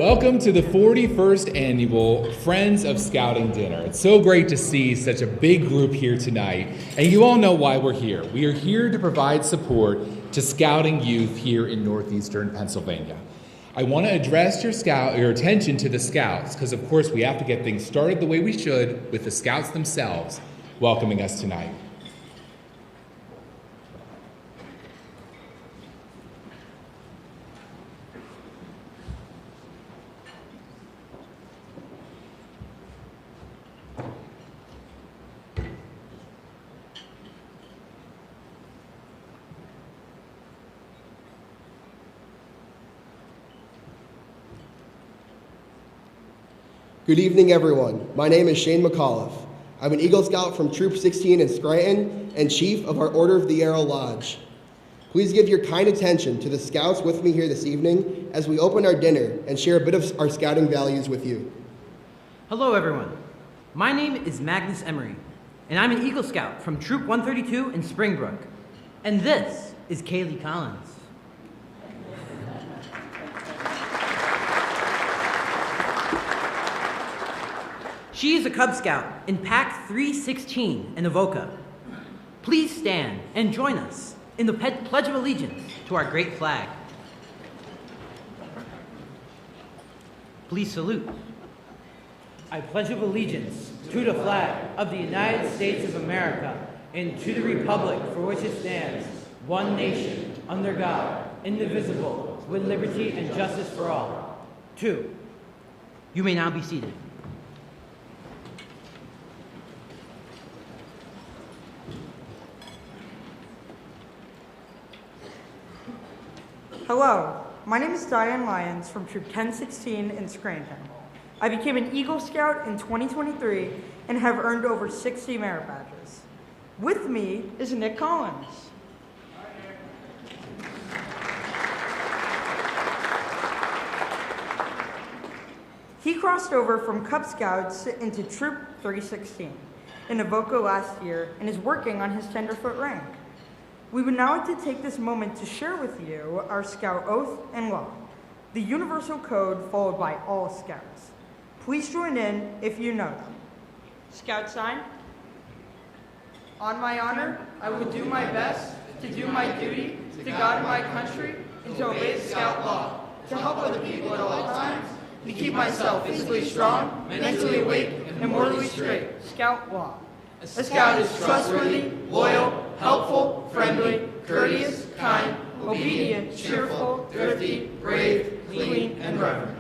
Welcome to the 41st Annual Friends of Scouting Dinner. It's so great to see such a big group here tonight, and you all know why we're here. We are here to provide support to scouting youth here in northeastern Pennsylvania. I want to address your attention to the Scouts, because of course we have to get things started the way we should with the Scouts themselves welcoming us tonight. Good evening, everyone. My name is Shane McAuliffe. I'm an Eagle Scout from Troop 16 in Scranton and Chief of our Order of the Arrow Lodge. Please give your kind attention to the Scouts with me here this evening as we open our dinner and share a bit of our scouting values with you. Hello, everyone. My name is Magnus Emery, and I'm an Eagle Scout from Troop 132 in Springbrook. And this is Kaylee Collins. She is a Cub Scout in Pack 316 in Avoca. Please stand and join us in the Pledge of Allegiance to our great flag. Please salute. I pledge allegiance to the flag of the United States of America and to the republic for which it stands, one nation, under God, indivisible, with liberty and justice for all. 2. You may now be seated. Hello, my name is Diane Lyons from Troop 1016 in Scranton. I became an Eagle Scout in 2023 and have earned over 60 merit badges. With me is Nick Collins. He crossed over from Cub Scouts into Troop 316 in Avoca last year and is working on his tenderfoot rank. We would now like to take this moment to share with you our Scout oath and law, the universal code followed by all Scouts. Please join in if you know them. Scout sign. On my honor, I will do my best to do my duty to God and my country and to obey the Scout law, to help other people at all times, to keep myself physically strong, mentally awake, and morally straight. Scout law. A Scout is trustworthy, loyal, helpful, friendly, courteous, kind, obedient, cheerful, thrifty, brave, clean, and reverent.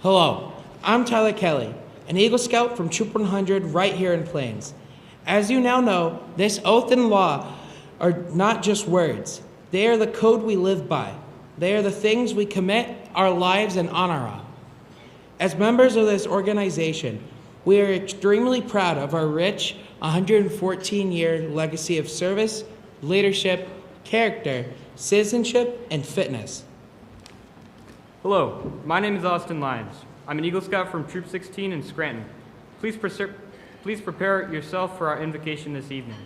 Hello, I'm Tyler Kelly, an Eagle Scout from Troop 100 right here in Plains. As you now know, this oath and law are not just words. They are the code we live by. They are the things we commit our lives and honor on. As members of this organization, we are extremely proud of our rich 114-year legacy of service, leadership, character, citizenship, and fitness. Hello, my name is Austin Lyons. I'm an Eagle Scout from Troop 16 in Scranton. Please prepare yourself for our invocation this evening.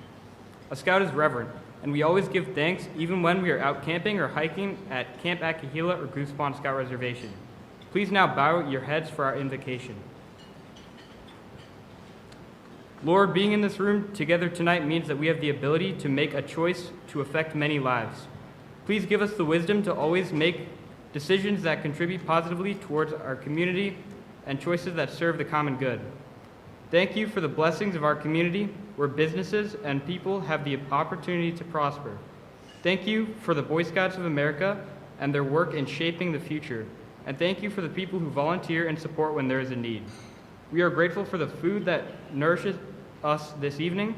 A Scout is reverent, and we always give thanks even when we are out camping or hiking at Camp Akahila or Goose Pond Scout Reservation. Please now bow your heads for our invocation. Lord, being in this room together tonight means that we have the ability to make a choice to affect many lives. Please give us the wisdom to always make decisions that contribute positively towards our community and choices that serve the common good. Thank you for the blessings of our community where businesses and people have the opportunity to prosper. Thank you for the Boy Scouts of America and their work in shaping the future. And thank you for the people who volunteer and support when there is a need. We are grateful for the food that nourishes us this evening.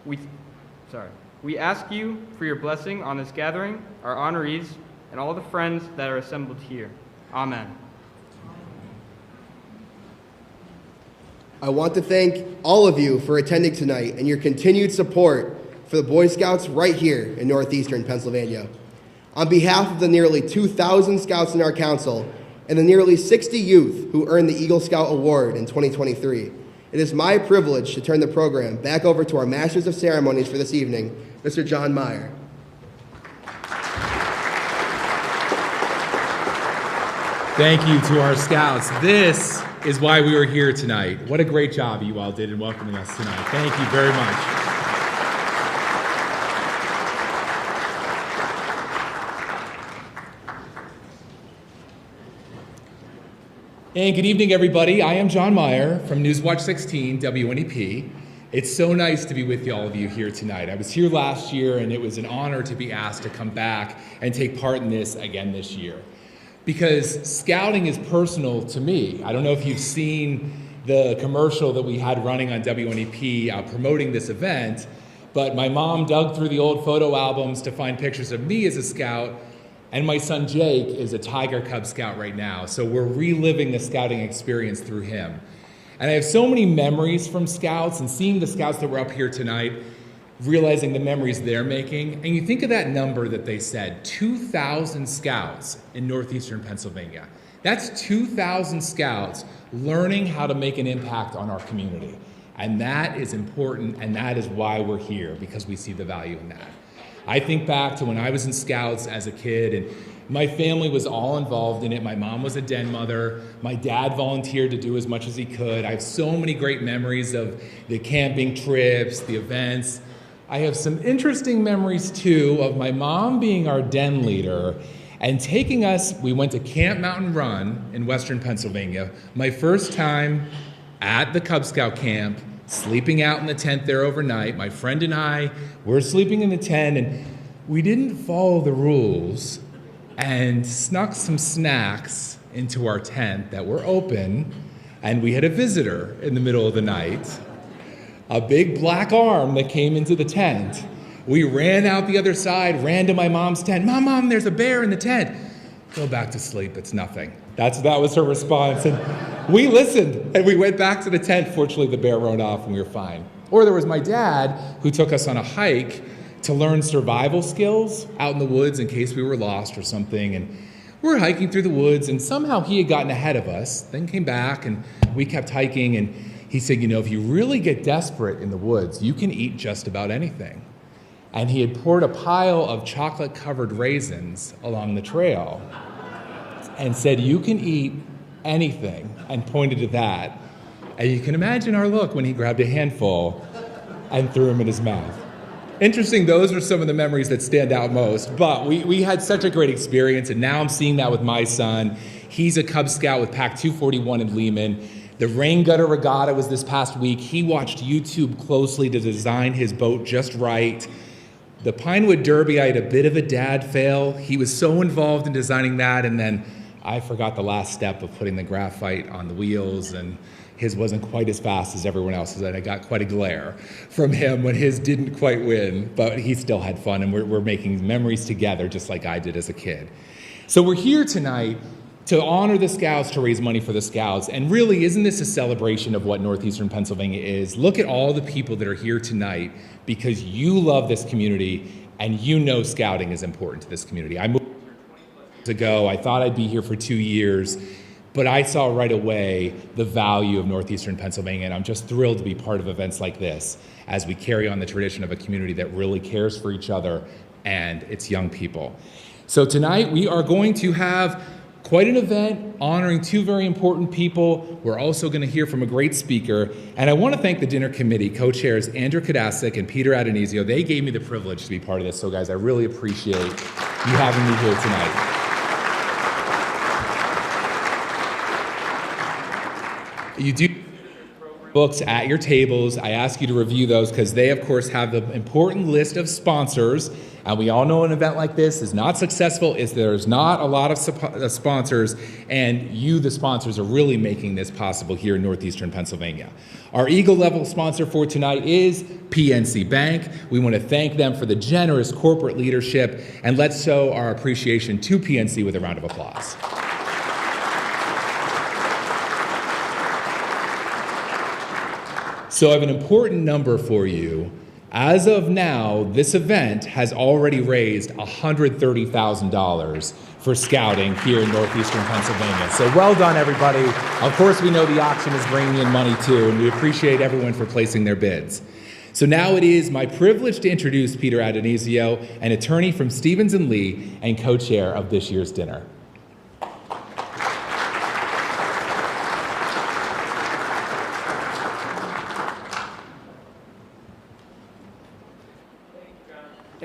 We ask you for your blessing on this gathering, our honorees, and all the friends that are assembled here. Amen. I want to thank all of you for attending tonight and your continued support for the Boy Scouts right here in northeastern Pennsylvania. On behalf of the nearly 2,000 Scouts in our council and the nearly 60 youth who earned the Eagle Scout Award in 2023, it is my privilege to turn the program back over to our Masters of Ceremonies for this evening, Mr. John Meyer. Thank you to our scouts. This is why we were here tonight. What a great job you all did in welcoming us tonight. Thank you very much. And good evening, everybody. I am John Meyer from Newswatch 16, WNEP. It's so nice to be with all of you here tonight. I was here last year, and it was an honor to be asked to come back and take part in this again this year. Because scouting is personal to me. I don't know if you've seen the commercial that we had running on WNEP promoting this event, but my mom dug through the old photo albums to find pictures of me as a scout, and my son Jake is a Tiger Cub Scout right now, so we're reliving the scouting experience through him. And I have so many memories from scouts, and seeing the scouts that were up here tonight, realizing the memories they're making, and you think of that number that they said, 2,000 scouts in northeastern Pennsylvania. That's 2,000 scouts learning how to make an impact on our community. And that is important, and that is why we're here, because we see the value in that. I think back to when I was in scouts as a kid, and my family was all involved in it. My mom was a den mother. My dad volunteered to do as much as he could. I have so many great memories of the camping trips, the events. I have some interesting memories, too, of my mom being our den leader and taking us. We went to Camp Mountain Run in western Pennsylvania, my first time at the Cub Scout camp, sleeping out in the tent there overnight. My friend and I were sleeping in the tent, and we didn't follow the rules and snuck some snacks into our tent that were open, and we had a visitor in the middle of the night. A big black arm that came into the tent. We ran out the other side, ran to my mom's tent. Mom, there's a bear in the tent. Go back to sleep, it's nothing. That was her response. And we listened, and we went back to the tent. Fortunately, the bear rode off, and we were fine. Or there was my dad, who took us on a hike to learn survival skills out in the woods in case we were lost or something. And we were hiking through the woods, and somehow he had gotten ahead of us, then came back, and we kept hiking, and he said, if you really get desperate in the woods, you can eat just about anything. And he had poured a pile of chocolate-covered raisins along the trail and said, you can eat anything, and pointed to that. And you can imagine our look when he grabbed a handful and threw them in his mouth. Interesting, those are some of the memories that stand out most. But we had such a great experience, and now I'm seeing that with my son. He's a Cub Scout with Pack 241 in Lehman. The rain gutter regatta was this past week. He watched YouTube closely to design his boat just right. The Pinewood Derby, I had a bit of a dad fail. He was so involved in designing that, and then I forgot the last step of putting the graphite on the wheels, and his wasn't quite as fast as everyone else's, and I got quite a glare from him when his didn't quite win, but he still had fun, and we're making memories together just like I did as a kid. So we're here tonight to honor the Scouts, to raise money for the Scouts. And really, isn't this a celebration of what Northeastern Pennsylvania is? Look at all the people that are here tonight because you love this community and you know scouting is important to this community. I moved here 20 years ago. I thought I'd be here for 2 years, but I saw right away the value of Northeastern Pennsylvania, and I'm just thrilled to be part of events like this as we carry on the tradition of a community that really cares for each other and its young people. So tonight we are going to have quite an event honoring two very important people. We're also going to hear from a great speaker. And I want to thank the dinner committee, co-chairs Andrew Kadasik and Peter Adonisio. They gave me the privilege to be part of this. So guys, I really appreciate you having me here tonight. You do books at your tables. I ask you to review those because they, of course, have the important list of sponsors. And we all know an event like this is not successful if there's not a lot of sponsors, and you, the sponsors, are really making this possible here in Northeastern Pennsylvania. Our Eagle level sponsor for tonight is PNC Bank. We want to thank them for the generous corporate leadership, and let's show our appreciation to PNC with a round of applause. So I have an important number for you. As of now, this event has already raised $130,000 for scouting here in Northeastern Pennsylvania. So well done, everybody. Of course, we know the auction is bringing in money too, and we appreciate everyone for placing their bids. So now it is my privilege to introduce Peter Adonisio, an attorney from Stevens & Lee and co-chair of this year's dinner.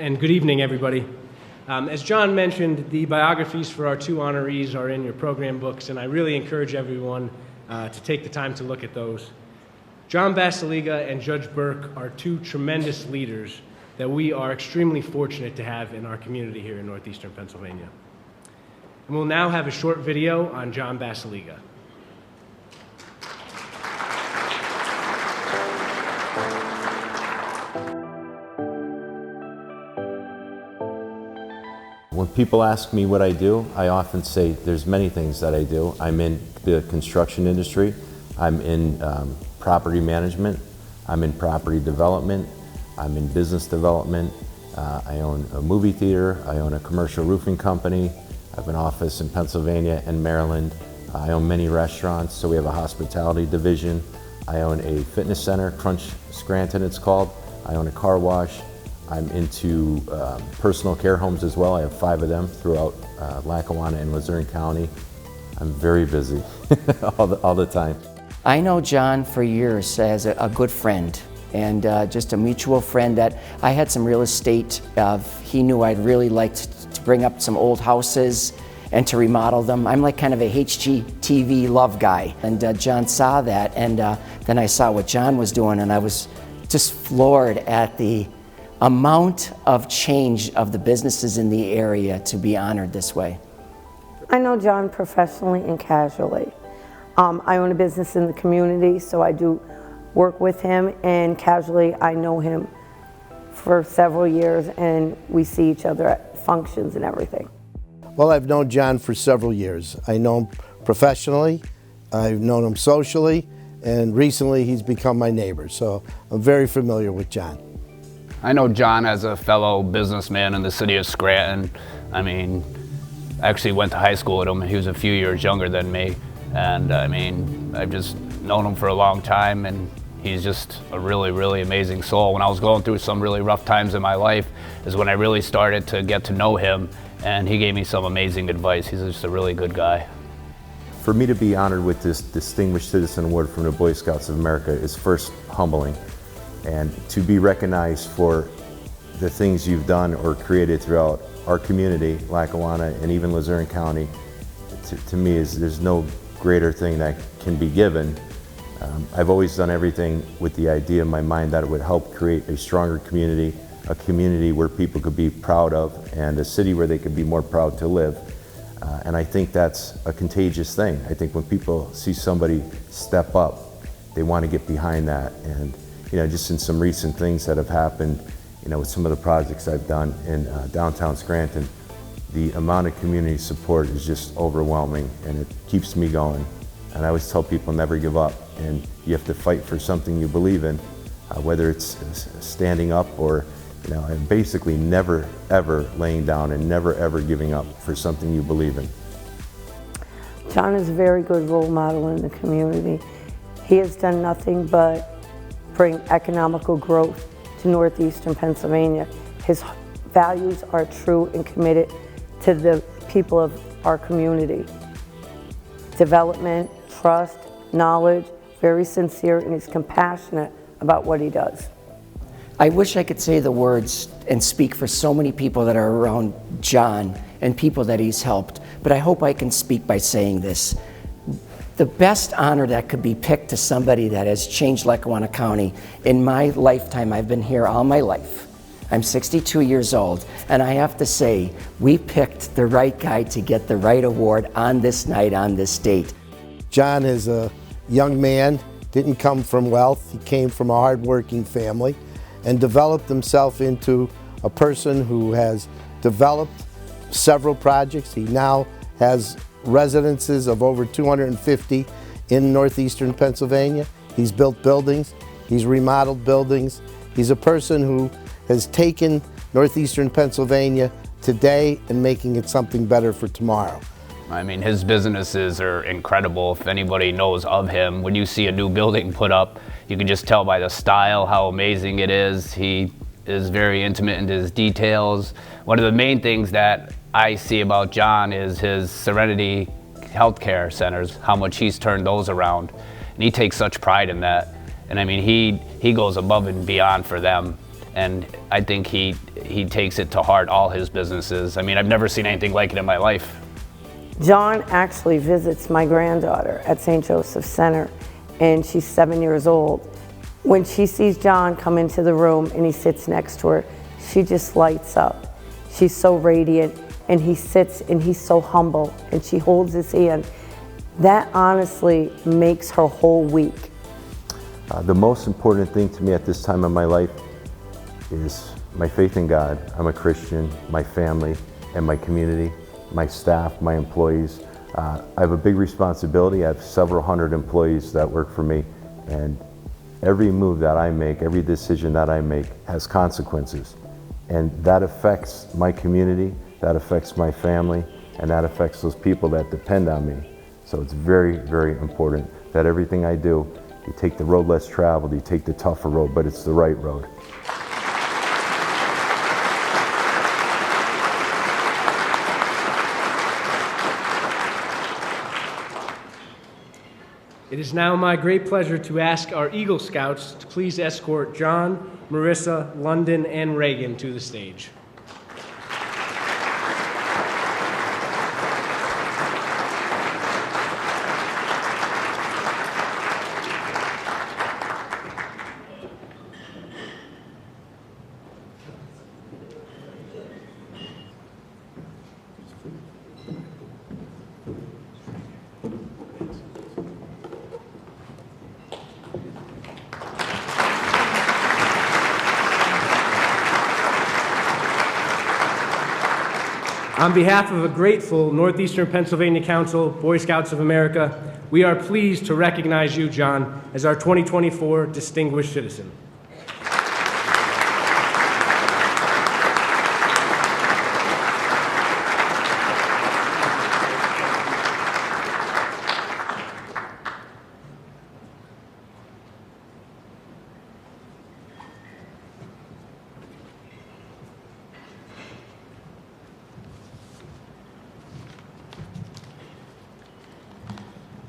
and good evening, everybody. As John mentioned, the biographies for our two honorees are in your program books, and I really encourage everyone to take the time to look at those. John Basiliga and Judge Burke are two tremendous leaders that we are extremely fortunate to have in our community here in northeastern Pennsylvania. And we'll now have a short video on John Basiliga. When people ask me what I do, I often say there's many things that I do. I'm in the construction industry, I'm in property management, I'm in property development, I'm in business development, I own a movie theater, I own a commercial roofing company, I have an office in Pennsylvania and Maryland, I own many restaurants, so we have a hospitality division, I own a fitness center, Crunch Scranton it's called, I own a car wash, I'm into personal care homes as well. I have 5 of them throughout Lackawanna and Luzerne County. I'm very busy all the time. I know John for years as a good friend and just a mutual friend that I had some real estate. He knew I'd really liked to bring up some old houses and to remodel them. I'm like kind of a HGTV love guy. And John saw that, and then I saw what John was doing, and I was just floored at the amount of change of the businesses in the area to be honored this way. I know John professionally and casually. I own a business in the community, so I do work with him, and casually I know him for several years, and we see each other at functions and everything. Well, I've known John for several years. I know him professionally, I've known him socially, and recently he's become my neighbor, so I'm very familiar with John. I know John as a fellow businessman in the city of Scranton. I mean, I actually went to high school with him, and he was a few years younger than me. And I mean, I've just known him for a long time, and he's just a really, really amazing soul. When I was going through some really rough times in my life is when I really started to get to know him, and he gave me some amazing advice. He's just a really good guy. For me to be honored with this Distinguished Citizen Award from the Boy Scouts of America is first humbling. And to be recognized for the things you've done or created throughout our community, Lackawanna and even Luzerne County, to me there's no greater thing that can be given. I've always done everything with the idea in my mind that it would help create a stronger community, a community where people could be proud of, and a city where they could be more proud to live. And I think that's a contagious thing. I think when people see somebody step up, they want to get behind that. And you know, just in some recent things that have happened, you know, with some of the projects I've done in downtown Scranton, the amount of community support is just overwhelming, and it keeps me going. And I always tell people never give up, and you have to fight for something you believe in, whether it's standing up or, you know, and basically never ever laying down and never ever giving up for something you believe in. John is a very good role model in the community. He has done nothing but bring economical growth to northeastern Pennsylvania. His values are true and committed to the people of our community. Development, trust, knowledge, very sincere, and he's compassionate about what he does. I wish I could say the words and speak for so many people that are around John and people that he's helped, but I hope I can speak by saying this. The best honor that could be picked to somebody that has changed Lackawanna County in my lifetime, I've been here all my life. I'm 62 years old, and I have to say, we picked the right guy to get the right award on this night, on this date. John is a young man, didn't come from wealth. He came from a hardworking family and developed himself into a person who has developed several projects. He now has residences of over 250 in northeastern Pennsylvania. He's built buildings, he's remodeled buildings. He's a person who has taken northeastern Pennsylvania today and making it something better for tomorrow. I mean, his businesses are incredible. If anybody knows of him, when you see a new building put up, you can just tell by the style how amazing it is. He is very intimate into his details. One of the main things that I see about John is his Serenity healthcare centers, how much he's turned those around. And he takes such pride in that. And I mean, he goes above and beyond for them. and I think he takes it to heart, all his businesses. I mean, I've never seen anything like it in my life. John actually visits my granddaughter at St. Joseph's Center, and she's 7 years old. When she sees John come into the room and he sits next to her, she just lights up. She's so radiant, and he sits and he's so humble, and she holds his hand. That honestly makes her whole week. The most important thing to me at this time of my life is my faith in God. I'm a Christian, my family, and my community, my staff, my employees. I have a big responsibility. I have several hundred employees that work for me, and every move that I make, every decision that I make has consequences. And that affects my community, that affects my family, and that affects those people that depend on me. So it's very, very important that everything I do, you take the road less traveled, you take the tougher road, but it's the right road. It is now my great pleasure to ask our Eagle Scouts to please escort John, Marissa, London, and Reagan to the stage. On behalf of a grateful Northeastern Pennsylvania Council, Boy Scouts of America, we are pleased to recognize you, John, as our 2024 Distinguished Citizen.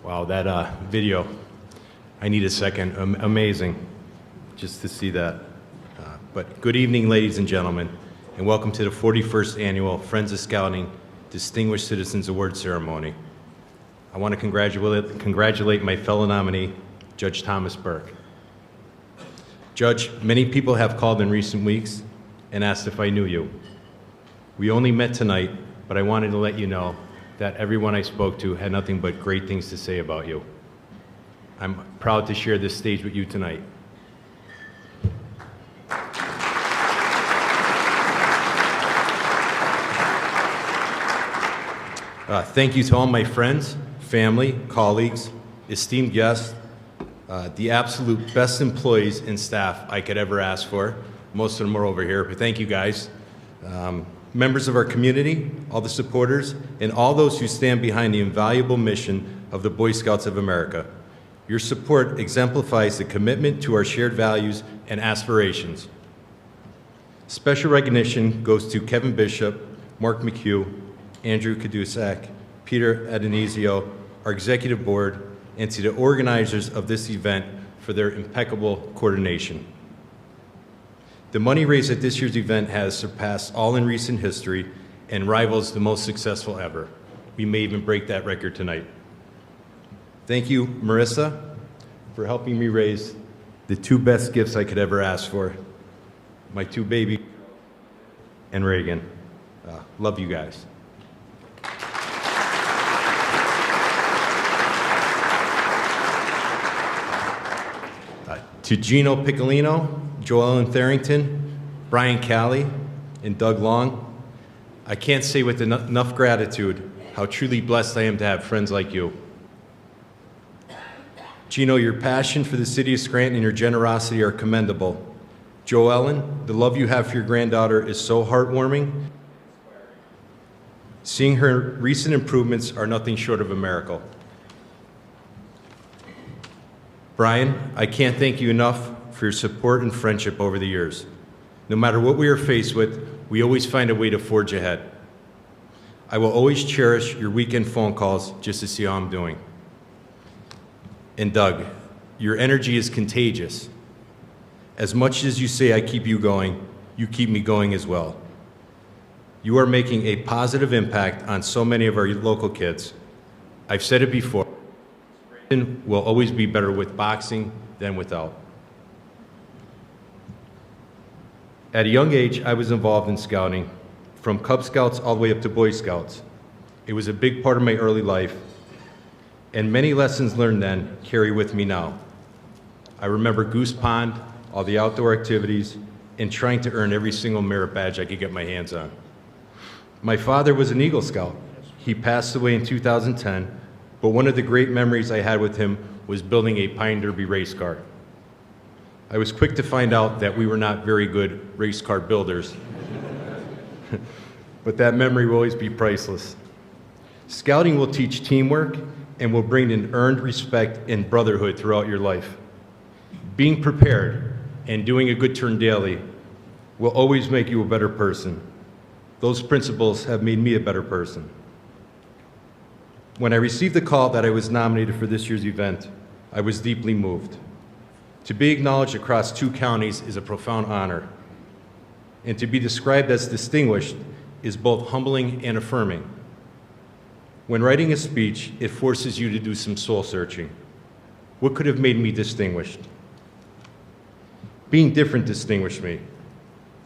Wow, that video, I need a second. Amazing just to see that. But good evening, ladies and gentlemen, and welcome to the 41st Annual Friends of Scouting Distinguished Citizens Award Ceremony. I want to congratulate my fellow nominee, Judge Thomas Burke. Judge, many people have called in recent weeks and asked if I knew you. We only met tonight, but I wanted to let you know that everyone I spoke to had nothing but great things to say about you. I'm proud to share this stage with you tonight. Thank you to all my friends, family, colleagues, esteemed guests, the absolute best employees and staff I could ever ask for. Most of them are over here, but thank you guys. Members of our community, all the supporters, and all those who stand behind the invaluable mission of the Boy Scouts of America. Your support exemplifies the commitment to our shared values and aspirations. Special recognition goes to Kevin Bishop, Mark McHugh, Andrew Kadusak, Peter Adonisio, our executive board, and to the organizers of this event for their impeccable coordination. The money raised at this year's event has surpassed all in recent history and rivals the most successful ever. We may even break that record tonight. Thank you, Marissa, for helping me raise the two best gifts I could ever ask for. My two babies and Reagan. Love you guys. To Gino Piccolino, Joellen Therington, Brian Calley, and Doug Long, I can't say with enough gratitude how truly blessed I am to have friends like you. Gino, your passion for the city of Scranton and your generosity are commendable. Joellen, the love you have for your granddaughter is so heartwarming. Seeing her recent improvements are nothing short of a miracle. Brian, I can't thank you enough for your support and friendship over the years. No matter what we are faced with, we always find a way to forge ahead. I will always cherish your weekend phone calls just to see how I'm doing. And Doug, your energy is contagious. As much as you say I keep you going, you keep me going as well. You are making a positive impact on so many of our local kids. I've said it before, Scranton will always be better with boxing than without. At a young age, I was involved in scouting, from Cub Scouts all the way up to Boy Scouts. It was a big part of my early life, and many lessons learned then carry with me now. I remember Goose Pond, all the outdoor activities, and trying to earn every single merit badge I could get my hands on. My father was an Eagle Scout. He passed away in 2010, but one of the great memories I had with him was building a Pine Derby race car. I was quick to find out that we were not very good race car builders, but that memory will always be priceless. Scouting will teach teamwork and will bring in earned respect and brotherhood throughout your life. Being prepared and doing a good turn daily will always make you a better person. Those principles have made me a better person. When I received the call that I was nominated for this year's event, I was deeply moved. To be acknowledged across 2 counties is a profound honor, and to be described as distinguished is both humbling and affirming. When writing a speech, it forces you to do some soul searching. What could have made me distinguished? Being different distinguished me.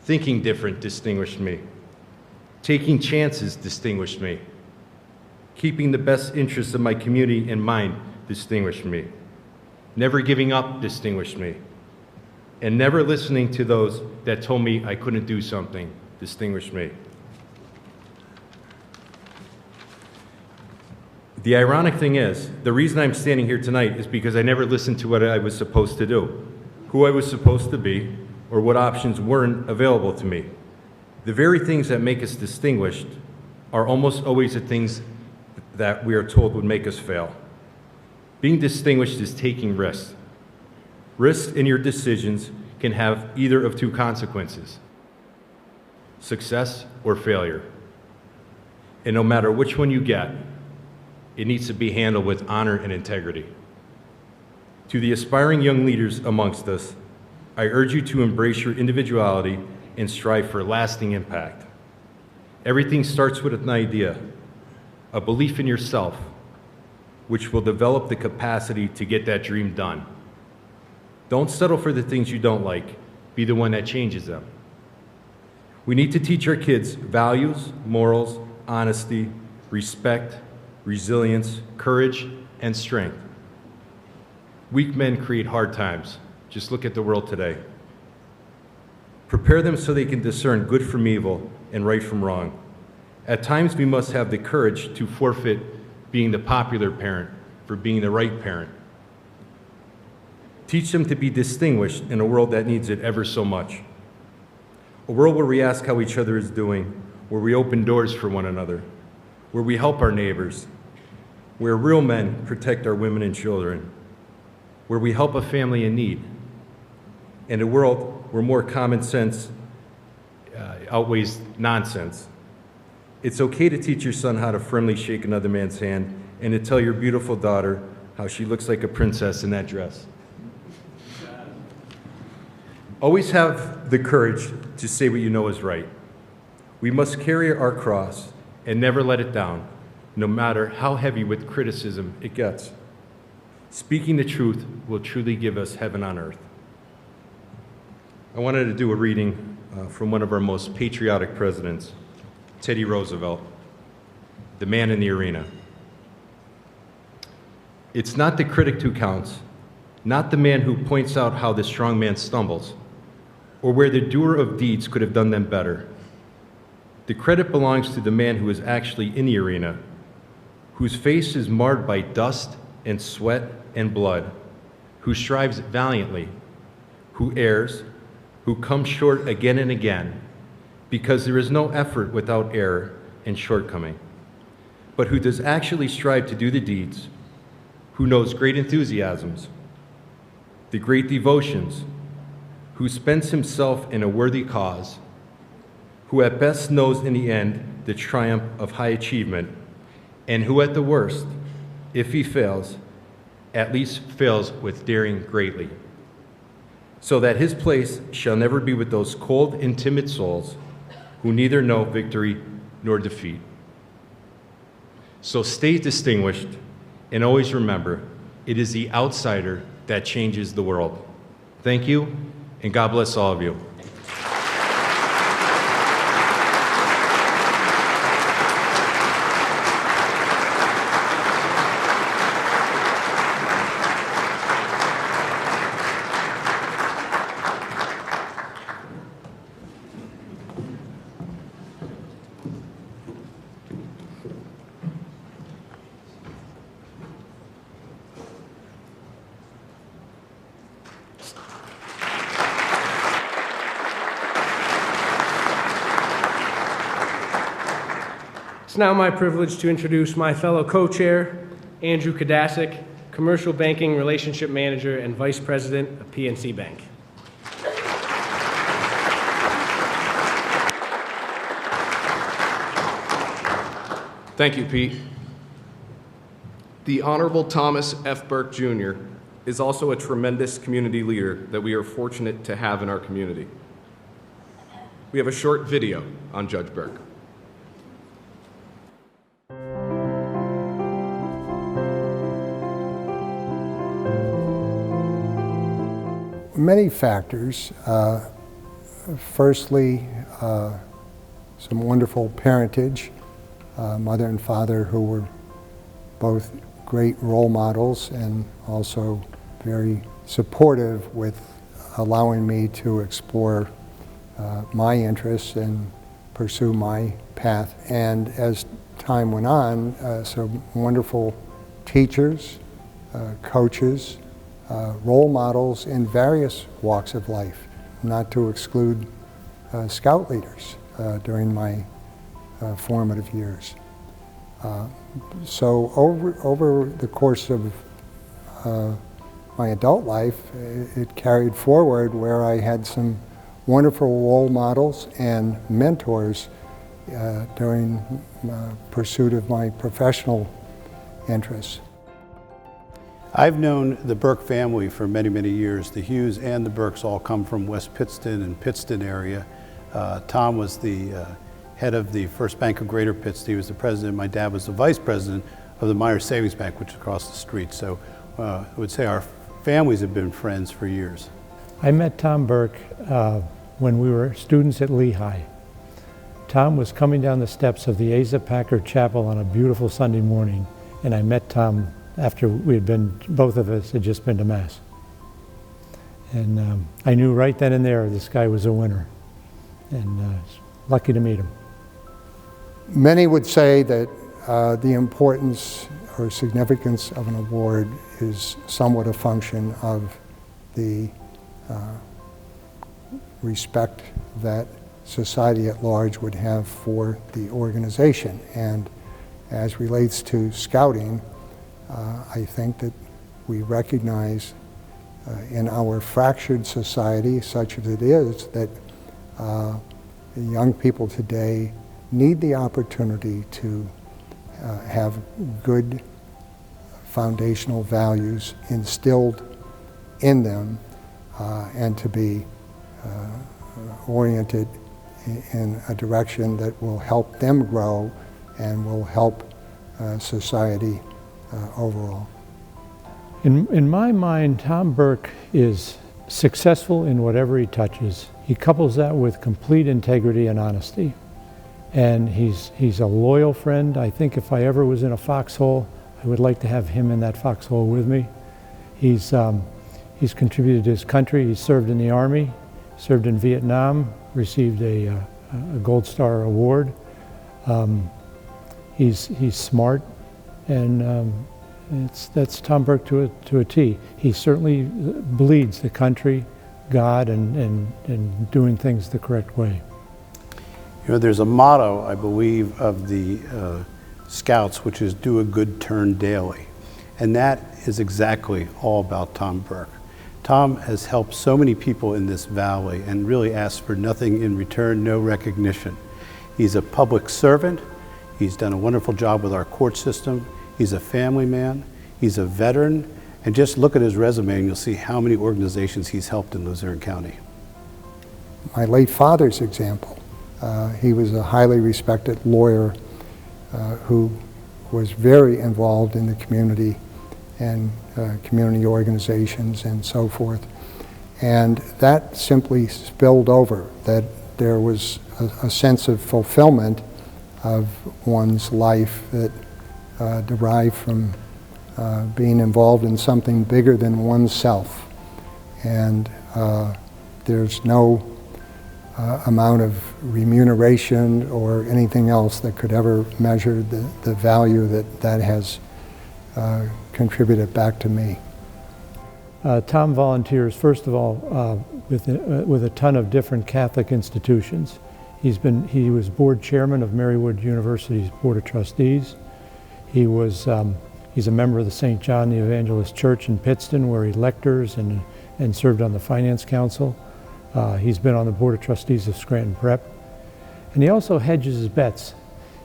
Thinking different distinguished me. Taking chances distinguished me. Keeping the best interests of my community in mind distinguished me. Never giving up distinguished me. And never listening to those that told me I couldn't do something distinguished me. The ironic thing is, the reason I'm standing here tonight is because I never listened to what I was supposed to do, who I was supposed to be, or what options weren't available to me. The very things that make us distinguished are almost always the things that we are told would make us fail. Being distinguished is taking risks. Risks in your decisions can have either of 2 consequences: success or failure. And no matter which one you get, it needs to be handled with honor and integrity. To the aspiring young leaders amongst us, I urge you to embrace your individuality and strive for lasting impact. Everything starts with an idea, a belief in yourself, which will develop the capacity to get that dream done. Don't settle for the things you don't like. Be the one that changes them. We need to teach our kids values, morals, honesty, respect, resilience, courage, and strength. Weak men create hard times. Just look at the world today. Prepare them so they can discern good from evil and right from wrong. At times, we must have the courage to forfeit being the popular parent for being the right parent. Teach them to be distinguished in a world that needs it ever so much. A world where we ask how each other is doing, where we open doors for one another, where we help our neighbors, where real men protect our women and children, where we help a family in need, and a world where more common sense outweighs nonsense. It's okay to teach your son how to firmly shake another man's hand and to tell your beautiful daughter how she looks like a princess in that dress. Always have the courage to say what you know is right. We must carry our cross and never let it down, no matter how heavy with criticism it gets. Speaking the truth will truly give us heaven on earth. I wanted to do a reading from one of our most patriotic presidents, Teddy Roosevelt, the man in the arena. It's not the critic who counts, not the man who points out how the strong man stumbles, or where the doer of deeds could have done them better. The credit belongs to the man who is actually in the arena, whose face is marred by dust and sweat and blood, who strives valiantly, who errs, who comes short again and again, because there is no effort without error and shortcoming, but who does actually strive to do the deeds, who knows great enthusiasms, the great devotions, who spends himself in a worthy cause, who at best knows in the end the triumph of high achievement, and who at the worst, if he fails, at least fails with daring greatly. so that his place shall never be with those cold and timid souls who neither know victory nor defeat. So stay distinguished, and always remember, it is the outsider that changes the world. Thank you, and God bless all of you. It's now my privilege to introduce my fellow co-chair, Andrew Kadasik, Commercial Banking Relationship Manager and Vice President of PNC Bank. Thank you, Pete. The Honorable Thomas F. Burke, Jr. is also a tremendous community leader that we are fortunate to have in our community. We have a short video on Judge Burke. Many factors. Firstly, some wonderful parentage, mother and father who were both great role models and also very supportive with allowing me to explore my interests and pursue my path. And as time went on, some wonderful teachers, coaches, role models in various walks of life, not to exclude scout leaders during my formative years. So over the course of my adult life, it carried forward where I had some wonderful role models and mentors during pursuit of my professional interests. I've known the Burke family for many, many years. The Hughes and the Burkes all come from West Pittston and Pittston area. Tom was the head of the First Bank of Greater Pittston. He was the president. My dad was the vice president of the Myers Savings Bank, which is across the street. So I would say our families have been friends for years. I met Tom Burke when we were students at Lehigh. Tom was coming down the steps of the Asa Packard Chapel on a beautiful Sunday morning, and I met Tom after both of us had just been to Mass. And I knew right then and there this guy was a winner, and lucky to meet him. Many would say that the importance or significance of an award is somewhat a function of the respect that society at large would have for the organization. And as relates to scouting, I think that we recognize in our fractured society, such as it is, that young people today need the opportunity to have good foundational values instilled in them and to be oriented in a direction that will help them grow and will help society overall. In my mind, Tom Burke is successful in whatever he touches. He couples that with complete integrity and honesty. And he's a loyal friend. I think if I ever was in a foxhole, I would like to have him in that foxhole with me. He's contributed to his country. He's served in the Army, served in Vietnam, received a Gold Star award. He's smart, and that's Tom Burke to a T. He certainly bleeds the country, God, and doing things the correct way. You know, there's a motto, I believe, of the Scouts, which is do a good turn daily. And that is exactly all about Tom Burke. Tom has helped so many people in this valley and really asks for nothing in return, no recognition. He's a public servant. He's done a wonderful job with our court system. He's a family man. He's a veteran. And just look at his resume and you'll see how many organizations he's helped in Luzerne County. My late father's example. He was a highly respected lawyer who was very involved in the community and community organizations and so forth. And that simply spilled over, that there was a sense of fulfillment of one's life that derived from being involved in something bigger than oneself. And there's no amount of remuneration or anything else that could ever measure the value that has contributed back to me. Tom volunteers, first of all, with a ton of different Catholic institutions. He was board chairman of Marywood University's Board of Trustees. He's a member of the St. John the Evangelist Church in Pittston, where he lectures and served on the Finance Council. He's been on the Board of Trustees of Scranton Prep. And he also hedges his bets.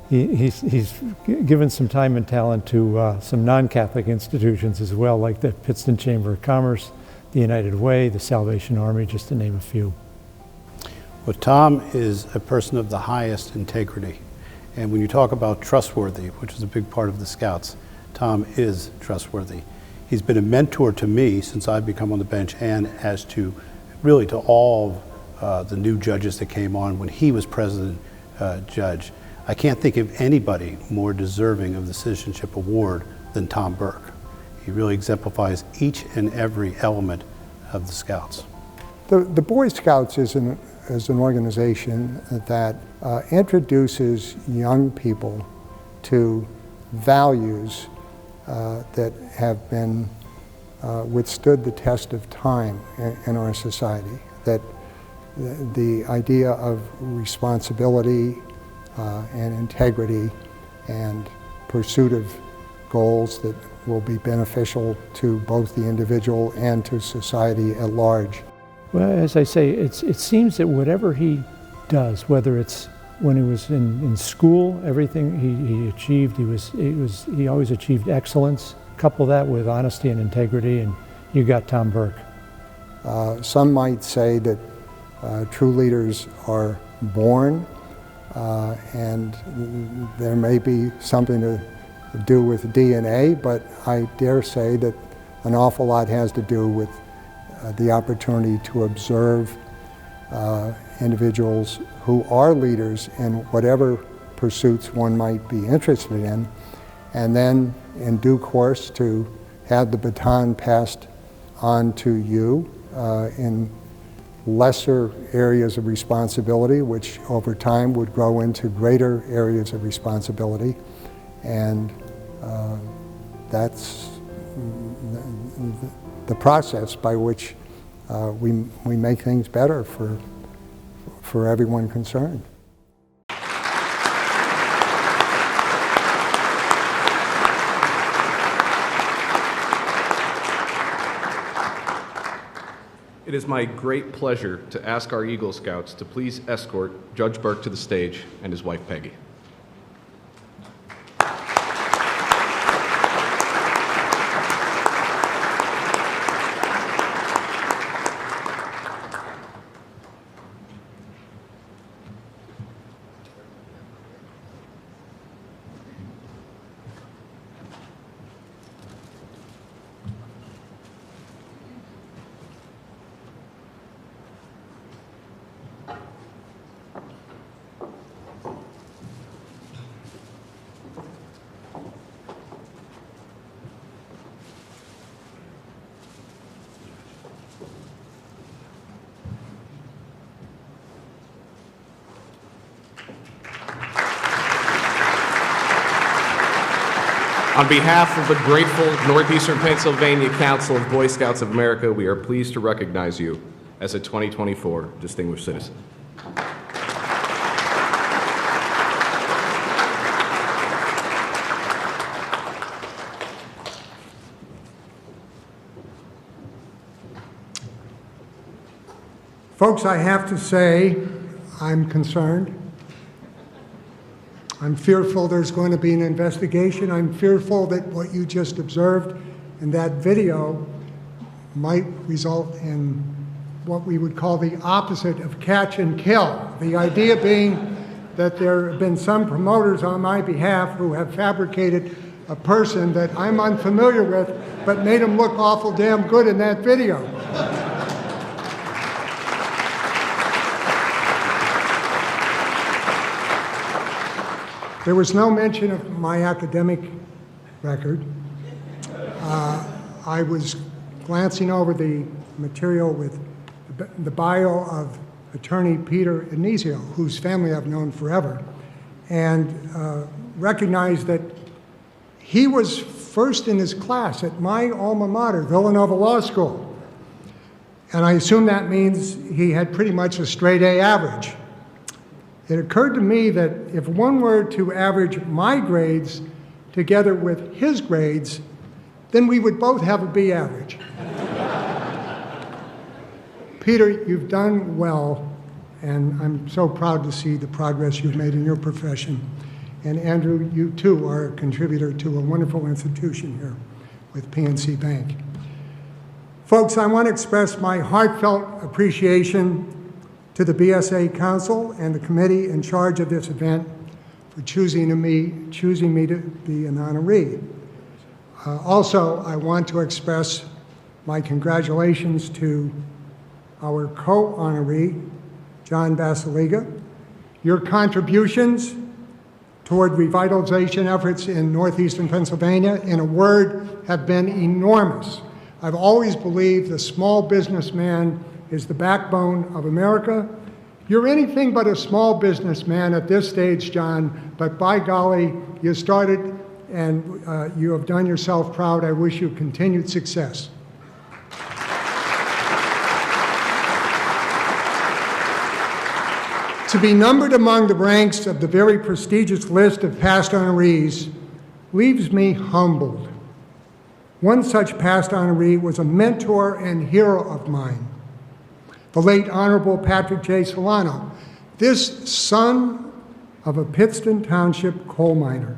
He's given some time and talent to some non-Catholic institutions as well, like the Pittston Chamber of Commerce, the United Way, the Salvation Army, just to name a few. Well, Tom is a person of the highest integrity. And when you talk about trustworthy, which is a big part of the Scouts, Tom is trustworthy. He's been a mentor to me since I've become on the bench, and as to really to all the new judges that came on when he was president judge. I can't think of anybody more deserving of the Citizenship Award than Tom Burke. He really exemplifies each and every element of the Scouts. The Boy Scouts is an organization that introduces young people to values that have been withstood the test of time in our society. That the idea of responsibility and integrity and pursuit of goals that will be beneficial to both the individual and to society at large. Well, as I say, it seems that whatever he does, whether it's when he was in school, everything he achieved, he always achieved excellence. Couple that with honesty and integrity, and you got Tom Burke. Some might say that true leaders are born, and there may be something to do with DNA, but I dare say that an awful lot has to do with the opportunity to observe individuals who are leaders in whatever pursuits one might be interested in, and then in due course to have the baton passed on to you in lesser areas of responsibility, which over time would grow into greater areas of responsibility. And that's the process by which we make things better for everyone concerned. It is my great pleasure to ask our Eagle Scouts to please escort Judge Burke to the stage and his wife Peggy. On behalf of the grateful Northeastern Pennsylvania Council of Boy Scouts of America, we are pleased to recognize you as a 2024 Distinguished Citizen. Folks, I have to say, I'm concerned. I'm fearful there's going to be an investigation. I'm fearful that what you just observed and that video might result in what we would call the opposite of catch and kill. The idea being that there have been some promoters on my behalf who have fabricated a person that I'm unfamiliar with, but made him look awful damn good in that video. There was no mention of my academic record. I was glancing over the material with the bio of attorney Peter Anisio, whose family I've known forever, and recognized that he was first in his class at my alma mater, Villanova Law School. And I assume that means he had pretty much a straight A average. It occurred to me that if one were to average my grades together with his grades, then we would both have a B average. Peter, you've done well, and I'm so proud to see the progress you've made in your profession. And Andrew, you too are a contributor to a wonderful institution here with PNC Bank. Folks, I want to express my heartfelt appreciation to the BSA Council and the committee in charge of this event for choosing me to be an honoree. Also, I want to express my congratulations to our co-honoree, John Basiliga. Your contributions toward revitalization efforts in northeastern Pennsylvania, in a word, have been enormous. I've always believed the small businessman is the backbone of America. You're anything but a small businessman at this stage, John, but by golly, you started and you have done yourself proud. I wish you continued success. To be numbered among the ranks of the very prestigious list of past honorees leaves me humbled. One such past honoree was a mentor and hero of mine, the late Honorable Patrick J. Solano. This son of a Pittston Township coal miner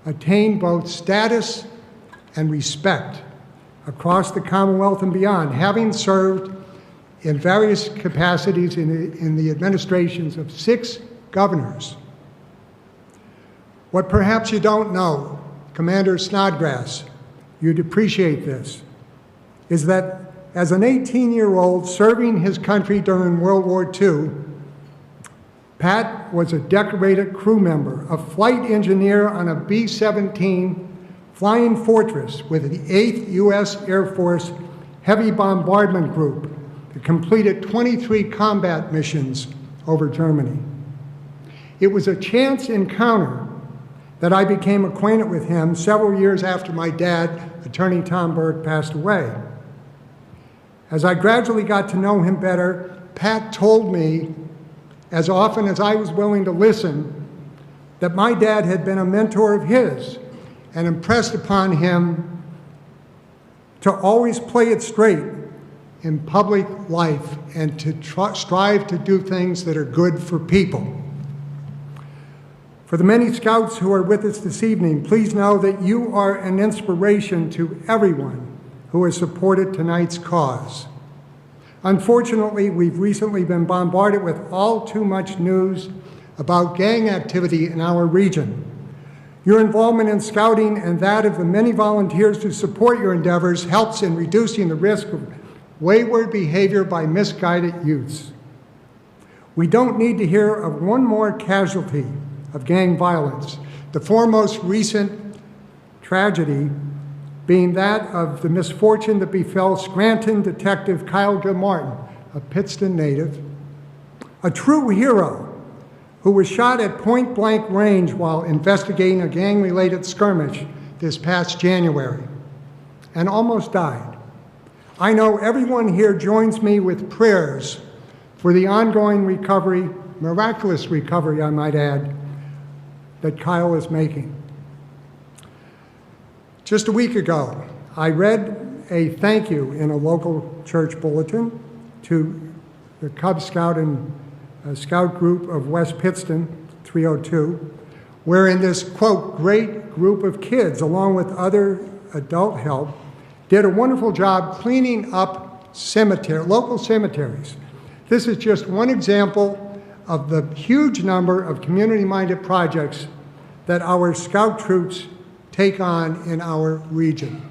attained both status and respect across the Commonwealth and beyond, having served in various capacities in the administrations of 6 governors. What perhaps you don't know, Commander Snodgrass, you'd appreciate this, is that as an 18-year-old serving his country during World War II, Pat was a decorated crew member, a flight engineer on a B-17 Flying Fortress with the 8th U.S. Air Force Heavy Bombardment Group that completed 23 combat missions over Germany. It was a chance encounter that I became acquainted with him several years after my dad, Attorney Tom Burke, passed away. As I gradually got to know him better, Pat told me, as often as I was willing to listen, that my dad had been a mentor of his and impressed upon him to always play it straight in public life and to strive to do things that are good for people. For the many Scouts who are with us this evening, please know that you are an inspiration to everyone who has supported tonight's cause. Unfortunately, we've recently been bombarded with all too much news about gang activity in our region. Your involvement in Scouting and that of the many volunteers who support your endeavors helps in reducing the risk of wayward behavior by misguided youths. We don't need to hear of one more casualty of gang violence, the foremost recent tragedy being that of the misfortune that befell Scranton detective Kyle Gilmartin, a Pittston native, a true hero who was shot at point-blank range while investigating a gang-related skirmish this past January and almost died. I know everyone here joins me with prayers for the ongoing recovery, miraculous recovery, I might add, that Kyle is making. Just a week ago, I read a thank you in a local church bulletin to the Cub Scout and Scout group of West Pittston 302, wherein this, quote, great group of kids, along with other adult help, did a wonderful job cleaning up local cemeteries. This is just one example of the huge number of community-minded projects that our Scout troops take on in our region.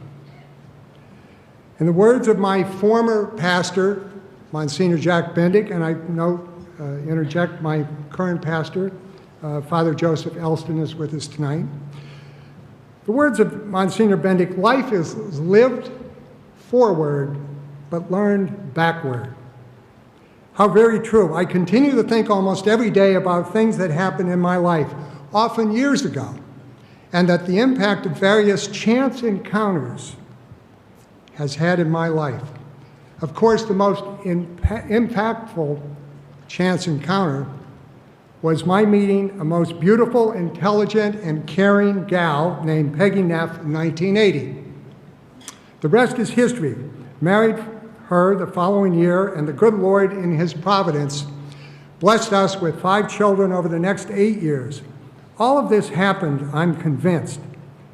In the words of my former pastor, Monsignor Jack Bendick, and I interject my current pastor, Father Joseph Elston is with us tonight. The words of Monsignor Bendick, life is lived forward, but learned backward. How very true. I continue to think almost every day about things that happened in my life, often years ago, and that the impact of various chance encounters has had in my life. Of course, the most impactful chance encounter was my meeting a most beautiful, intelligent, and caring gal named Peggy Neff in 1980. The rest is history. Married her the following year, and the good Lord, in his providence, blessed us with 5 children over the next 8 years. All of this happened, I'm convinced,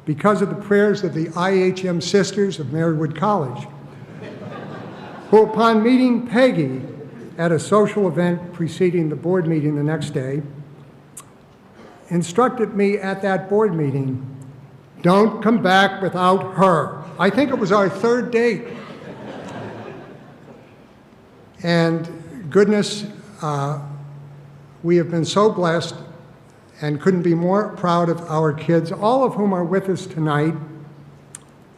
because of the prayers of the IHM Sisters of Marywood College, who, upon meeting Peggy at a social event preceding the board meeting the next day, instructed me at that board meeting, don't come back without her. I think it was our 3rd date. And goodness, we have been so blessed and couldn't be more proud of our kids, all of whom are with us tonight,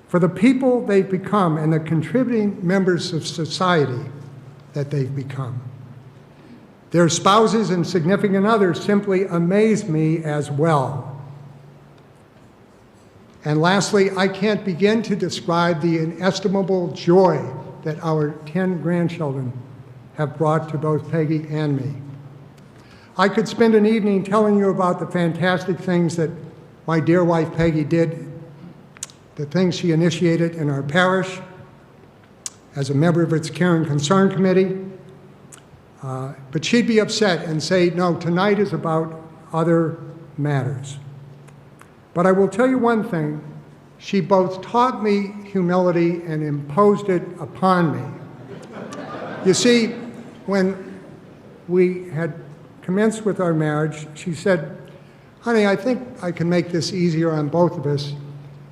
for the people they've become and the contributing members of society that they've become. Their spouses and significant others simply amaze me as well. And lastly, I can't begin to describe the inestimable joy that our 10 grandchildren have brought to both Peggy and me. I could spend an evening telling you about the fantastic things that my dear wife Peggy did, the things she initiated in our parish as a member of its Care and Concern Committee, but she'd be upset and say, no, tonight is about other matters. But I will tell you one thing, she both taught me humility and imposed it upon me. You see, when we had commenced with our marriage, she said, honey, I think I can make this easier on both of us.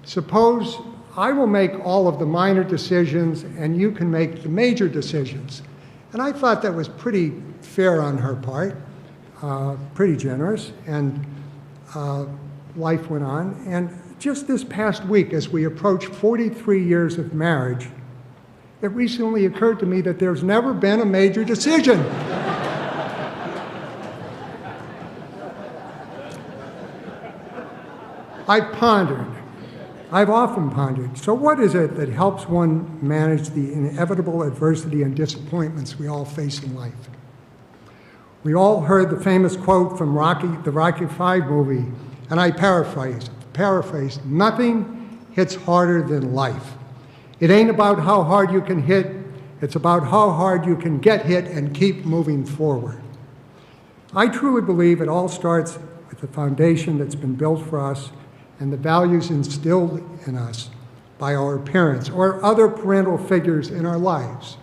Suppose I will make all of the minor decisions and you can make the major decisions. And I thought that was pretty fair on her part, pretty generous, and life went on. And just this past week, as we approach 43 years of marriage, it recently occurred to me that there's never been a major decision. I've often pondered, so what is it that helps one manage the inevitable adversity and disappointments we all face in life? We all heard the famous quote from the Rocky V movie, and I paraphrase, nothing hits harder than life. It ain't about how hard you can hit, it's about how hard you can get hit and keep moving forward. I truly believe it all starts with the foundation that's been built for us and the values instilled in us by our parents or other parental figures in our lives.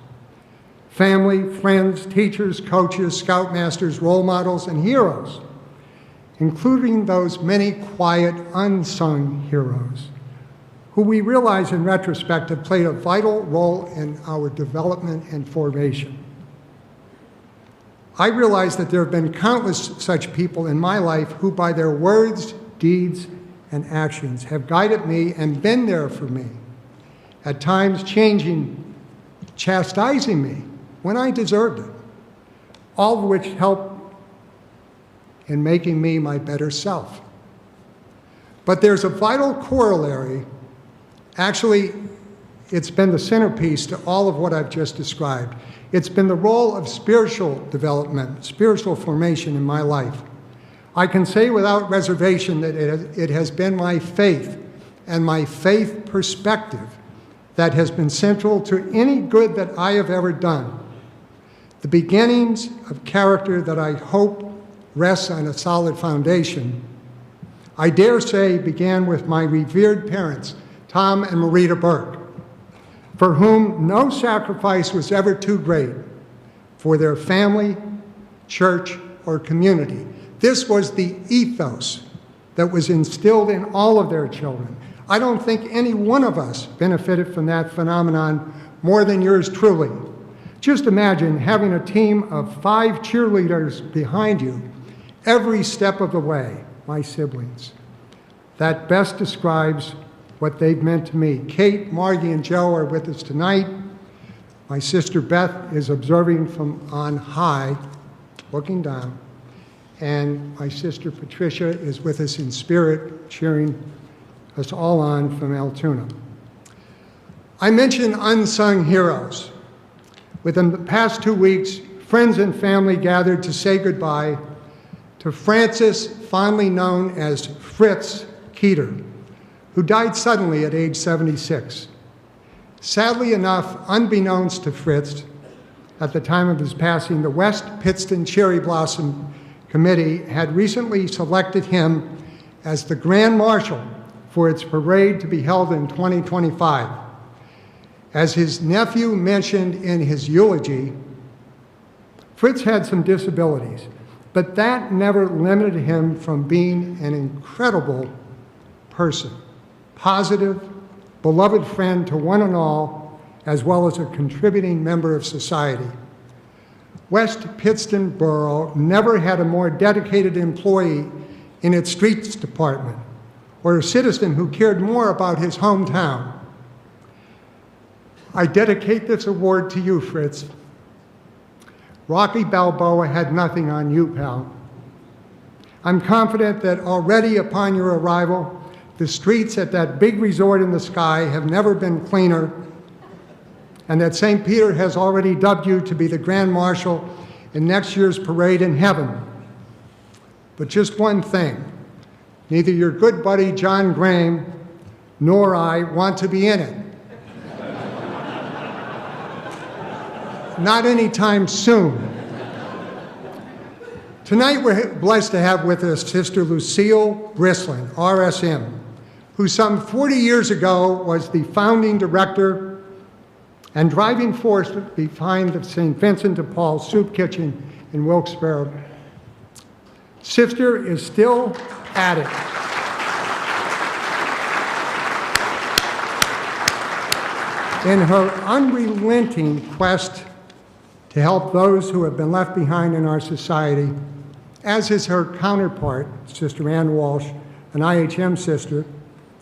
Family, friends, teachers, coaches, scoutmasters, role models, and heroes, including those many quiet, unsung heroes, who we realize in retrospect have played a vital role in our development and formation. I realize that there have been countless such people in my life who, by their words, deeds, and actions, have guided me and been there for me, at times chastising me when I deserved it, all of which helped in making me my better self. But there's a vital corollary. Actually, it's been the centerpiece to all of what I've just described. It's been the role of spiritual development, spiritual formation in my life. I can say without reservation that it has been my faith and my faith perspective that has been central to any good that I have ever done. The beginnings of character that I hope rests on a solid foundation, I dare say began with my revered parents, Tom and Marita Burke. for whom no sacrifice was ever too great for their family, church, or community. This was the ethos that was instilled in all of their children. I don't think any one of us benefited from that phenomenon more than yours truly. Just imagine having a team of 5 cheerleaders behind you every step of the way, my siblings. That best describes what they've meant to me. Kate, Margie, and Joe are with us tonight. My sister Beth is observing from on high, looking down. And my sister Patricia is with us in spirit, cheering us all on from Altoona. I mentioned unsung heroes. Within the past 2 weeks, friends and family gathered to say goodbye to Francis, fondly known as Fritz Keeter, who died suddenly at age 76. Sadly enough, unbeknownst to Fritz, at the time of his passing, the West Pittston Cherry Blossom Committee had recently selected him as the Grand Marshal for its parade to be held in 2025. As his nephew mentioned in his eulogy, Fritz had some disabilities, but that never limited him from being an incredible person, positive, beloved friend to one and all, as well as a contributing member of society. West Pittston Borough never had a more dedicated employee in its streets department or a citizen who cared more about his hometown. I dedicate this award to you, Fritz. Rocky Balboa had nothing on you, pal. I'm confident that already upon your arrival, the streets at that big resort in the sky have never been cleaner, and that St. Peter has already dubbed you to be the Grand Marshal in next year's parade in heaven. But just one thing, neither your good buddy John Graham nor I want to be in it. Not anytime soon. Tonight we're blessed to have with us Sister Lucille Brislin, RSM, who some 40 years ago was the founding director and driving force behind the St. Vincent de Paul Soup Kitchen in Wilkes-Barre. Sister is still at it. In her unrelenting quest to help those who have been left behind in our society, as is her counterpart, Sister Ann Walsh, an IHM sister,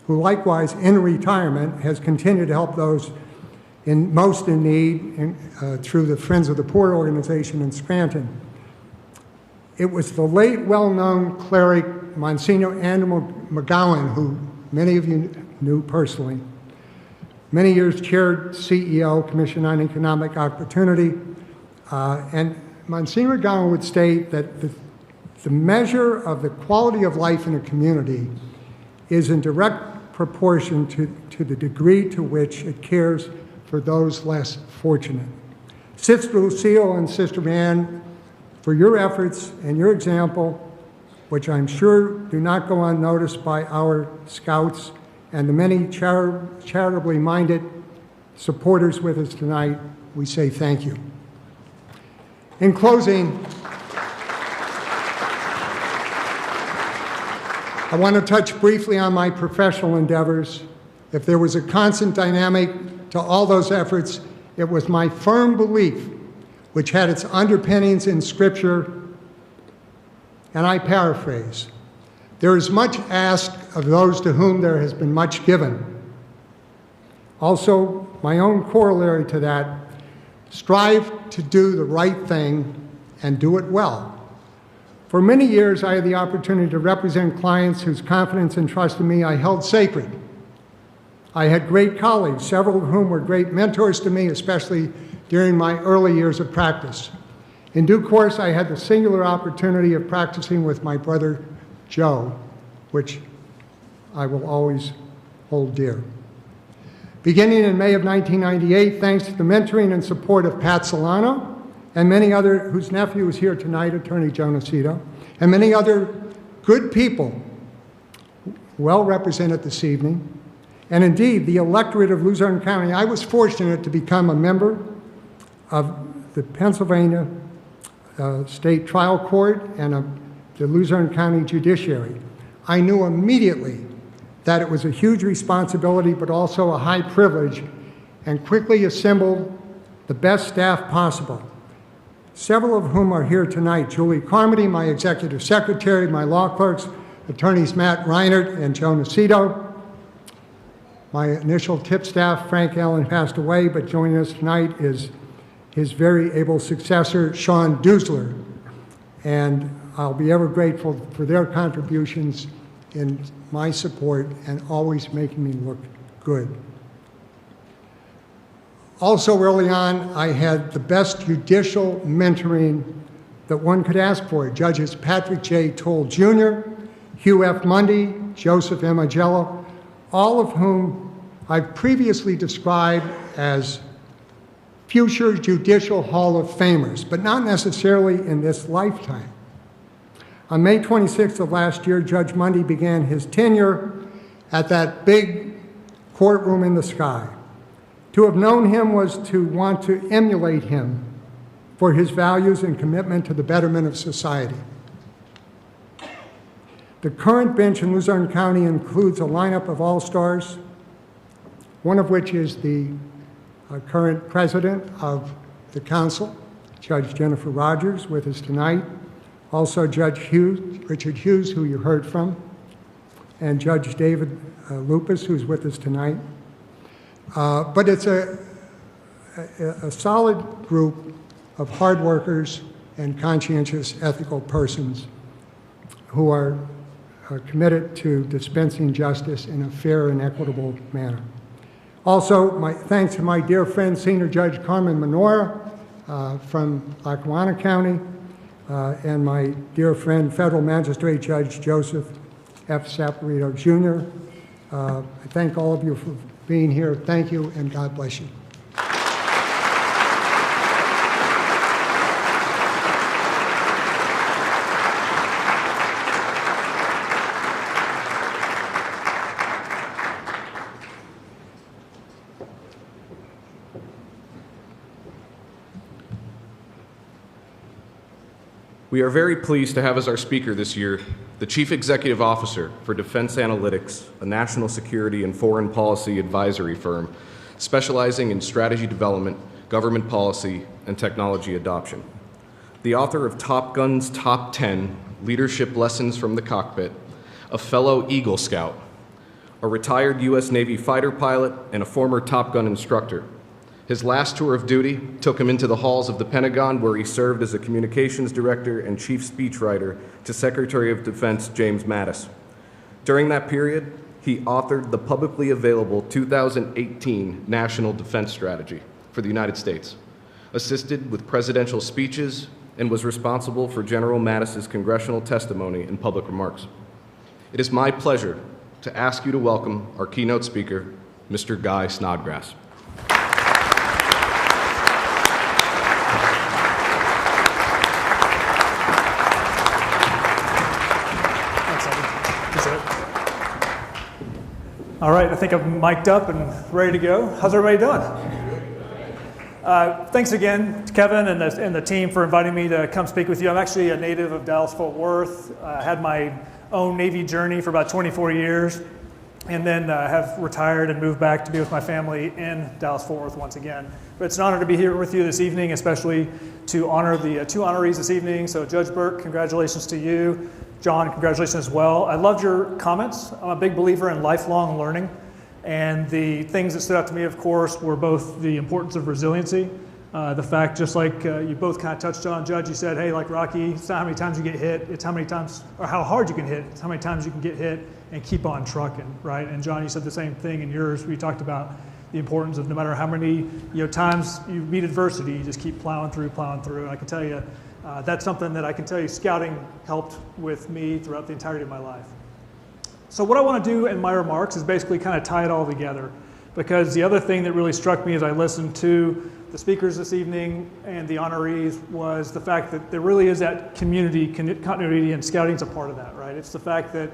who likewise in retirement has continued to help those most in need through the Friends of the Poor organization in Scranton. It was the late well-known cleric, Monsignor Andrew McGowan, who many of you knew personally. Many years chaired CEO, Commission on Economic Opportunity, and Monsignor McGowan would state that the measure of the quality of life in a community is in direct proportion to the degree to which it cares for those less fortunate. Sister Lucille and Sister Ann, for your efforts and your example, which I'm sure do not go unnoticed by our scouts and the many charitably minded supporters with us tonight, we say thank you. In closing, I want to touch briefly on my professional endeavors. If there was a constant dynamic to all those efforts, it was my firm belief, which had its underpinnings in Scripture, and I paraphrase, there is much asked of those to whom there has been much given. Also, my own corollary to that, strive to do the right thing and do it well. For many years, I had the opportunity to represent clients whose confidence and trust in me I held sacred. I had great colleagues, several of whom were great mentors to me, especially during my early years of practice. In due course, I had the singular opportunity of practicing with my brother, Joe, which I will always hold dear. Beginning in May of 1998, thanks to the mentoring and support of Pat Solano and many other, whose nephew is here tonight, Attorney Joe Nocito, and many other good people well represented this evening, And indeed, the electorate of Luzerne County, I was fortunate to become a member of the Pennsylvania State Trial Court and of the Luzerne County Judiciary. I knew immediately that it was a huge responsibility, but also a high privilege, and quickly assembled the best staff possible, several of whom are here tonight. Julie Carmody, my executive secretary, my law clerks, attorneys Matt Reinert and Joe Nacito. My initial tip staff, Frank Allen, passed away, but joining us tonight is his very able successor, Sean Dusler. And I'll be ever grateful for their contributions in my support and always making me look good. Also early on, I had the best judicial mentoring that one could ask for. Judges Patrick J. Toll Jr., Hugh F. Mundy, Joseph M. Agello, all of whom I've previously described as future Judicial Hall of Famers, but not necessarily in this lifetime. On May 26th of last year, Judge Mundy began his tenure at that big courtroom in the sky. To have known him was to want to emulate him for his values and commitment to the betterment of society. The current bench in Luzerne County includes a lineup of all-stars, one of which is the current president of the council, Judge Jennifer Rogers, with us tonight. Also Judge Richard Hughes, who you heard from, and Judge David Lupus, who's with us tonight. But it's a solid group of hard workers and conscientious, ethical persons who are committed to dispensing justice in a fair and equitable manner. Also, my thanks to my dear friend, Senior Judge Carmen Menora from Lackawanna County, and my dear friend, Federal Magistrate Judge Joseph F. Saporito, Jr. I thank all of you for being here. Thank you, and God bless you. We are very pleased to have as our speaker this year the Chief Executive Officer for Defense Analytics, a national security and foreign policy advisory firm specializing in strategy development, government policy, and technology adoption. The author of Top Gun's Top 10 Leadership Lessons from the Cockpit, a fellow Eagle Scout, a retired U.S. Navy fighter pilot, and a former Top Gun instructor. His last tour of duty took him into the halls of the Pentagon, where he served as a communications director and chief speechwriter to Secretary of Defense James Mattis. During that period, he authored the publicly available 2018 National Defense Strategy for the United States, assisted with presidential speeches, and was responsible for General Mattis's congressional testimony and public remarks. It is my pleasure to ask you to welcome our keynote speaker, Mr. Guy Snodgrass. All right, I think I'm mic'd up and ready to go. How's everybody doing? Thanks again to Kevin and the team for inviting me to come speak with you. I'm actually a native of Dallas-Fort Worth. I had my own Navy journey for about 24 years, and then have retired and moved back to be with my family in Dallas-Fort Worth once again. But it's an honor to be here with you this evening, especially to honor the two honorees this evening. So Judge Burke, congratulations to you. John, congratulations as well. I loved your comments. I'm a big believer in lifelong learning. And the things that stood out to me, of course, were both the importance of resiliency. The fact, just like you both kind of touched on, Judge, you said, hey, like Rocky, it's not how many times you get hit, it's how many times, or how hard you can hit, it's how many times you can get hit and keep on trucking, right? And John, you said the same thing in yours. We talked about the importance of no matter how many times you meet adversity, you just keep plowing through. And I can tell you, that's something that I can tell you scouting helped with me throughout the entirety of my life. So what I want to do in my remarks is basically kind of tie it all together, because the other thing that really struck me as I listened to the speakers this evening and the honorees was the fact that there really is that community continuity, and scouting's a part of that, right? It's the fact that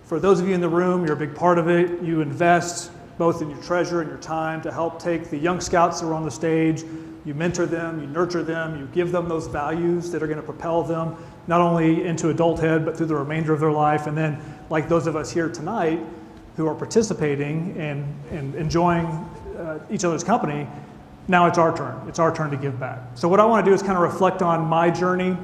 for those of you in the room, you're a big part of it, you invest both in your treasure and your time to help take the young scouts that are on the stage. You mentor them, you nurture them, you give them those values that are going to propel them not only into adulthood, but through the remainder of their life. And then, like those of us here tonight who are participating and enjoying each other's company, now it's our turn. It's our turn to give back. So what I want to do is kind of reflect on my journey,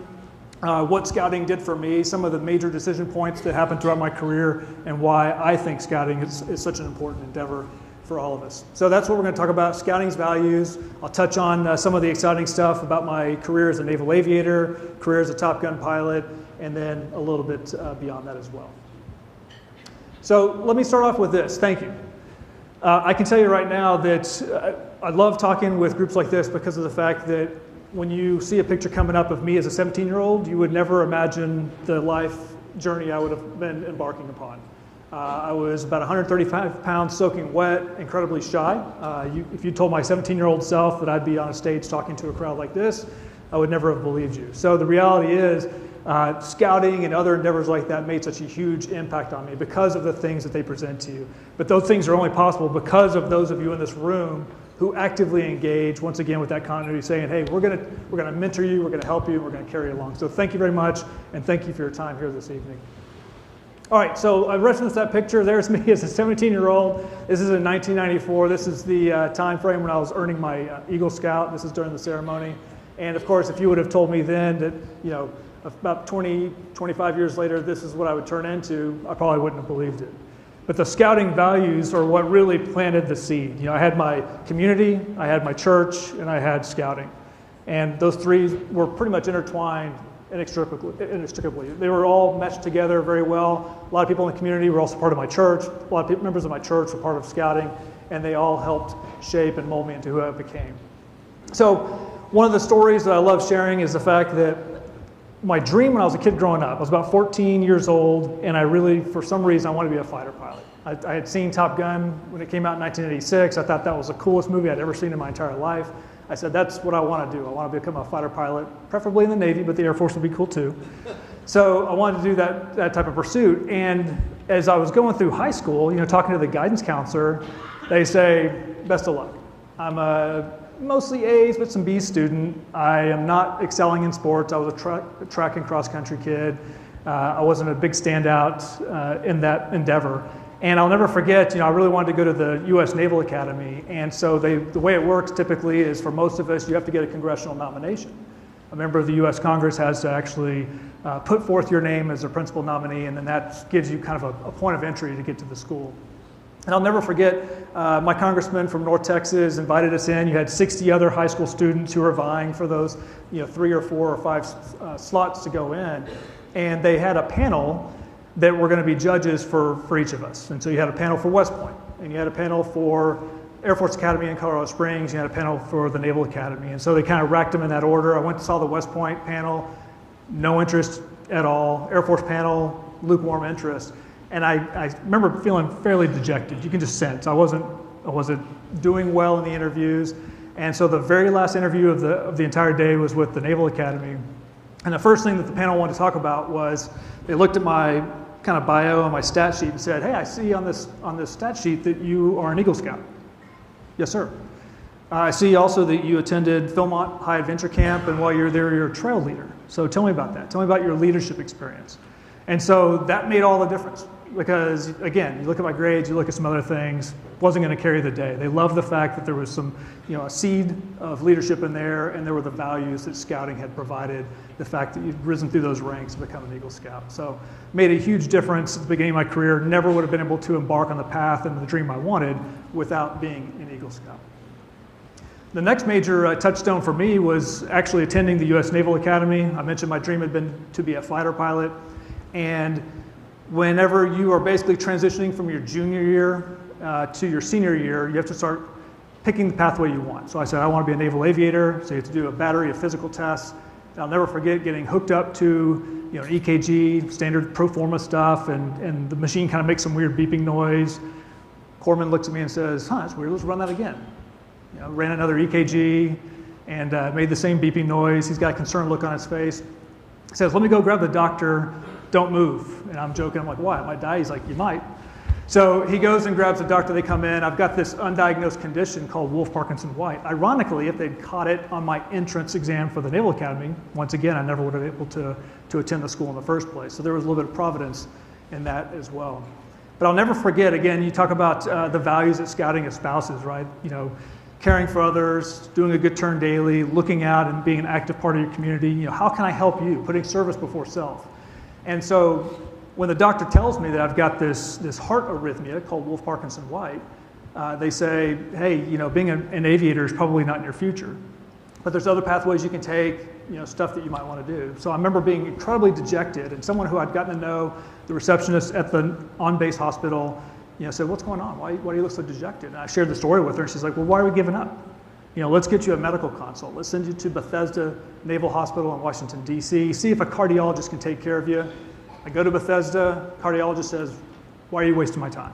what scouting did for me, some of the major decision points that happened throughout my career, and why I think scouting is such an important endeavor for all of us. So that's what we're going to talk about, scouting's values. I'll touch on some of the exciting stuff about my career as a naval aviator, career as a Top Gun pilot, and then a little bit beyond that as well. So let me start off with this. Thank you. I can tell you right now that I love talking with groups like this because of the fact that when you see a picture coming up of me as a 17-year-old, you would never imagine the life journey I would have been embarking upon. I was about 135 pounds soaking wet, incredibly shy. If you told my 17-year-old self that I'd be on a stage talking to a crowd like this, I would never have believed you. So the reality is, scouting and other endeavors like that made such a huge impact on me because of the things that they present to you. But those things are only possible because of those of you in this room who actively engage, once again, with that continuity, saying, hey, we're gonna mentor you, we're gonna help you, we're gonna carry you along. So thank you very much, and thank you for your time here this evening. All right, so I referenced that picture. There's me as a 17-year-old. This is in 1994. This is the time frame when I was earning my Eagle Scout. This is during the ceremony. And of course, if you would have told me then that, you know, about 20, 25 years later, this is what I would turn into, I probably wouldn't have believed it. But the scouting values are what really planted the seed. You know, I had my community, I had my church, and I had scouting. And those three were pretty much intertwined inextricably. They were all meshed together very well. A lot of people in the community were also part of my church. A lot of members of my church were part of scouting, and they all helped shape and mold me into who I became. So one of the stories that I love sharing is the fact that my dream when I was a kid growing up, I was about 14 years old, and I really, for some reason, I wanted to be a fighter pilot. I had seen Top Gun when it came out in 1986. I thought that was the coolest movie I'd ever seen in my entire life. I said, that's what I want to do. I want to become a fighter pilot, preferably in the Navy, but the Air Force would be cool too. So I wanted to do that type of pursuit. And as I was going through high school, you know, talking to the guidance counselor, they say, best of luck. I'm a mostly A's, but some B's student. I am not excelling in sports. I was a track and cross country kid. I wasn't a big standout in that endeavor. And I'll never forget, you know, I really wanted to go to the U.S. Naval Academy. And so the way it works typically is for most of us, you have to get a congressional nomination. A member of the U.S. Congress has to actually put forth your name as a principal nominee, and then that gives you kind of a point of entry to get to the school. And I'll never forget, my congressman from North Texas invited us in. You had 60 other high school students who were vying for those, you know, 3 or 4 or 5 slots to go in. And they had a panel that were going to be judges for each of us. And so you had a panel for West Point, and you had a panel for Air Force Academy in Colorado Springs, you had a panel for the Naval Academy. And so they kind of racked them in that order. I went and saw the West Point panel, no interest at all. Air Force panel, lukewarm interest. And I remember feeling fairly dejected. You can just sense I wasn't doing well in the interviews. And so the very last interview of the entire day was with the Naval Academy. And the first thing that the panel wanted to talk about was they looked at my kind of bio on my stat sheet and said, hey, I see on this stat sheet that you are an Eagle Scout. Yes, sir. I see also that you attended Philmont High Adventure Camp, and while you're there, you're a trail leader. So tell me about that. Tell me about your leadership experience. And so that made all the difference because, again, you look at my grades, you look at some other things, wasn't going to carry the day. They loved the fact that there was some, you know, a seed of leadership in there, and there were the values that scouting had provided, the fact that you'd risen through those ranks to become an Eagle Scout. So made a huge difference at the beginning of my career. Never would have been able to embark on the path and the dream I wanted without being an Eagle Scout. The next major touchstone for me was actually attending the U.S. Naval Academy. I mentioned my dream had been to be a fighter pilot. And whenever you are basically transitioning from your junior year to your senior year, you have to start picking the pathway you want. So I said, I want to be a naval aviator. So you have to do a battery of physical tests. And I'll never forget getting hooked up to, you know, an EKG, standard pro forma stuff, and the machine kind of makes some weird beeping noise. Corpsman looks at me and says, that's weird, let's run that again. You know, ran another EKG and made the same beeping noise. He's got a concerned look on his face. He says, let me go grab the doctor, don't move. And I'm joking, I'm like, why? I might die? He's like, you might. So he goes and grabs a doctor, they come in. I've got this undiagnosed condition called Wolff-Parkinson-White. Ironically, if they'd caught it on my entrance exam for the Naval Academy, once again, I never would have been able to attend the school in the first place. So there was a little bit of providence in that as well. But I'll never forget, again, you talk about the values that scouting espouses, right? You know, caring for others, doing a good turn daily, looking out and being an active part of your community. You know, how can I help you? Putting service before self. And so when the doctor tells me that I've got this heart arrhythmia called Wolff-Parkinson-White, they say, hey, you know, being an aviator is probably not in your future. But there's other pathways you can take, you know, stuff that you might want to do. So I remember being incredibly dejected, and someone who I'd gotten to know, the receptionist at the on-base hospital, you know, said, what's going on? Why do you look so dejected? And I shared the story with her, and she's like, well, why are we giving up? You know, let's get you a medical consult. Let's send you to Bethesda Naval Hospital in Washington, D.C., see if a cardiologist can take care of you. I go to Bethesda, cardiologist says, why are you wasting my time?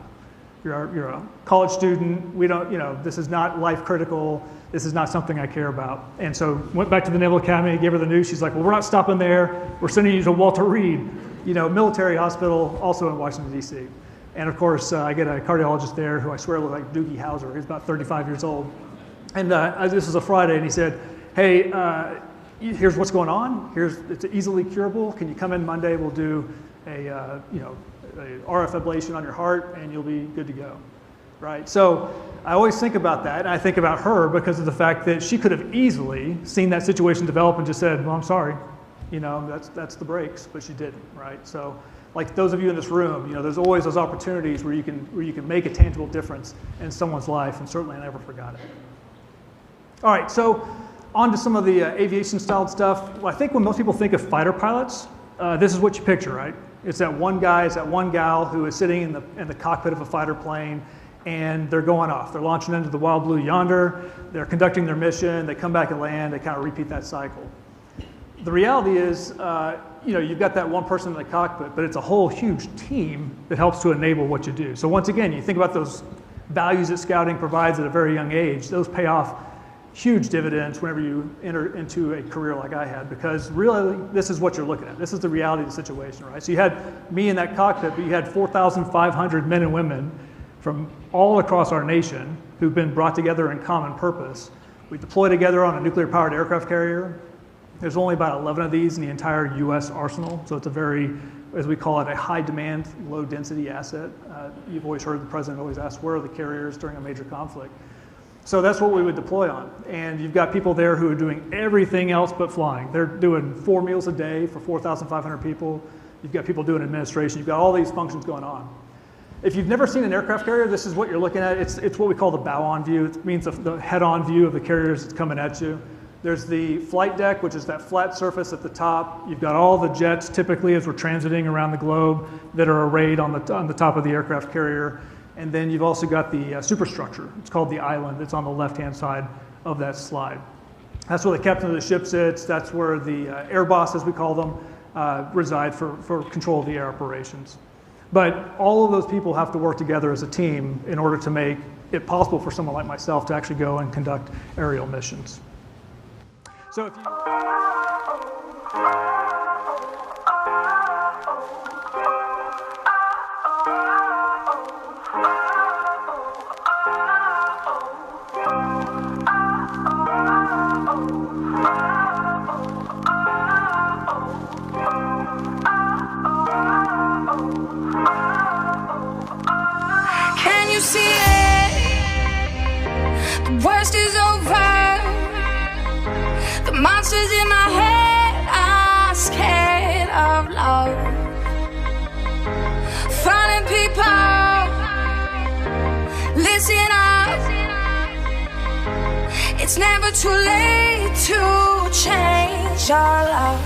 You're a college student, we don't, you know, this is not life critical, this is not something I care about. And so went back to the Naval Academy, gave her the news, she's like, well, we're not stopping there, we're sending you to Walter Reed, you know, military hospital, also in Washington, D.C. And of course, I get a cardiologist there who I swear looked like Doogie Howser, he's about 35 years old. And this was a Friday, and he said, hey, here's what's going on. It's easily curable. Can you come in Monday? We'll do a RF ablation on your heart, and you'll be good to go, right? So I always think about that, and I think about her because of the fact that she could have easily seen that situation develop and just said, well, I'm sorry, you know, that's the breaks, but she didn't, right? So like those of you in this room, you know, there's always those opportunities where you can make a tangible difference in someone's life, and certainly I never forgot it. All right, so on to some of the aviation-styled stuff. Well, I think when most people think of fighter pilots, this is what you picture, right? It's that one guy, it's that one gal who is sitting in the cockpit of a fighter plane, and they're going off. They're launching into the wild blue yonder, they're conducting their mission, they come back and land, they kind of repeat that cycle. The reality is, you know, you've got that one person in the cockpit, but it's a whole huge team that helps to enable what you do. So once again, you think about those values that scouting provides at a very young age, those pay off huge dividends whenever you enter into a career like I had, because really this is what you're looking at. This is the reality of the situation, right? So you had me in that cockpit, but you had 4,500 men and women from all across our nation who've been brought together in common purpose. We deploy together on a nuclear-powered aircraft carrier. There's only about 11 of these in the entire U.S. arsenal, so it's a very, as we call it, a high-demand, low-density asset. You've always heard the president always ask, where are the carriers during a major conflict? So that's what we would deploy on. And you've got people there who are doing everything else but flying. They're doing 4 meals a day for 4,500 people. You've got people doing administration. You've got all these functions going on. If you've never seen an aircraft carrier, this is what you're looking at. It's what we call the bow-on view. It means the head-on view of the carriers that's coming at you. There's the flight deck, which is that flat surface at the top. You've got all the jets, typically as we're transiting around the globe, that are arrayed on the top of the aircraft carrier. And then you've also got the superstructure. It's called the island. It's on the left-hand side of that slide. That's where the captain of the ship sits. That's where the air boss, as we call them, reside for control of the air operations. But all of those people have to work together as a team in order to make it possible for someone like myself to actually go and conduct aerial missions. So if you... Can you see it? The worst is over. The monsters in my head are scared of love. Finding people, listen up. It's never too late to change your love.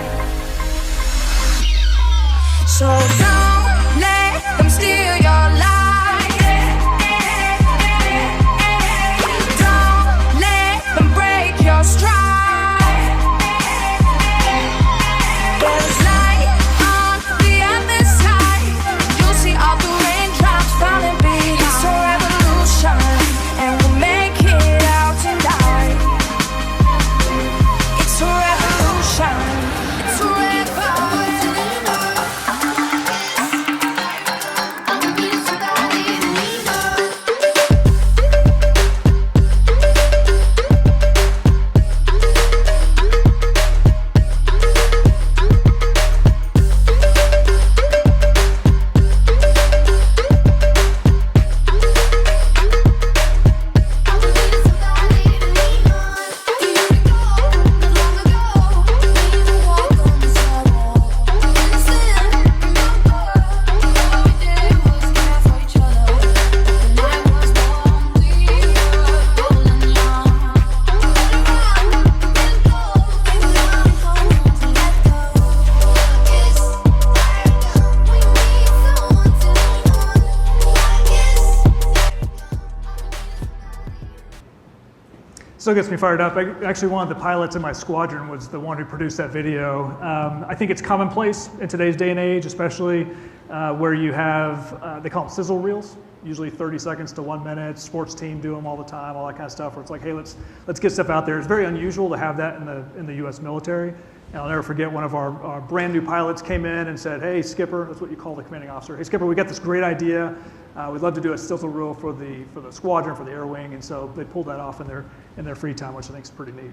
So don't let them steal your life. still gets me fired up. Actually, one of the pilots in my squadron was the one who produced that video. I think it's commonplace in today's day and age, especially where you have, they call them sizzle reels, usually 30 seconds to 1 minute. Sports team do them all the time, all that kind of stuff, where it's like, hey, let's get stuff out there. It's very unusual to have that in the U.S. military. And I'll never forget one of our brand new pilots came in and said, hey, Skipper, that's what you call the commanding officer. Hey, Skipper, we got this great idea. We'd love to do a sizzle reel for the squadron, for the air wing. And so they pulled that off in their free time, which I think is pretty neat.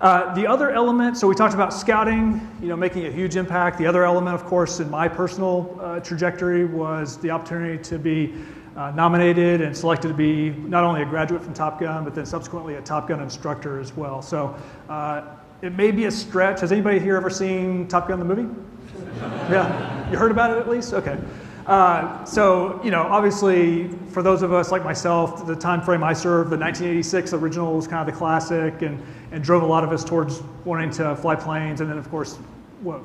The other element, so we talked about scouting, making a huge impact. The other element, of course, in my personal trajectory was the opportunity to be nominated and selected to be not only a graduate from Top Gun, but then subsequently a Top Gun instructor as well. So it may be a stretch. Has anybody here ever seen Top Gun the movie? Yeah, you heard about it at least? Okay. So, obviously, for those of us like myself, the time frame I served, the 1986 original was kind of the classic and drove a lot of us towards wanting to fly planes. And then, of course,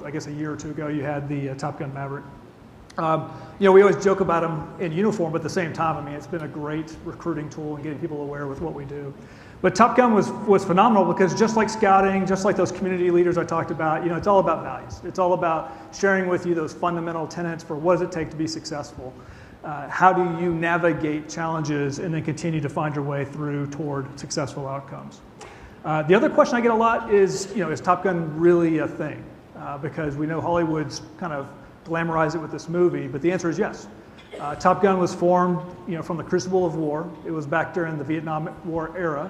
I guess a year or two ago, you had the Top Gun Maverick. We always joke about them in uniform, but at the same time, I mean, it's been a great recruiting tool and getting people aware with what we do. But Top Gun was phenomenal because just like scouting, just like those community leaders I talked about, it's all about values. It's all about sharing with you those fundamental tenets for what does it take to be successful. How do you navigate challenges and then continue to find your way through toward successful outcomes? The other question I get a lot is Top Gun really a thing? Because we know Hollywood's kind of glamorized it with this movie, but the answer is yes. Top Gun was formed, from the crucible of war. It was back during the Vietnam War era.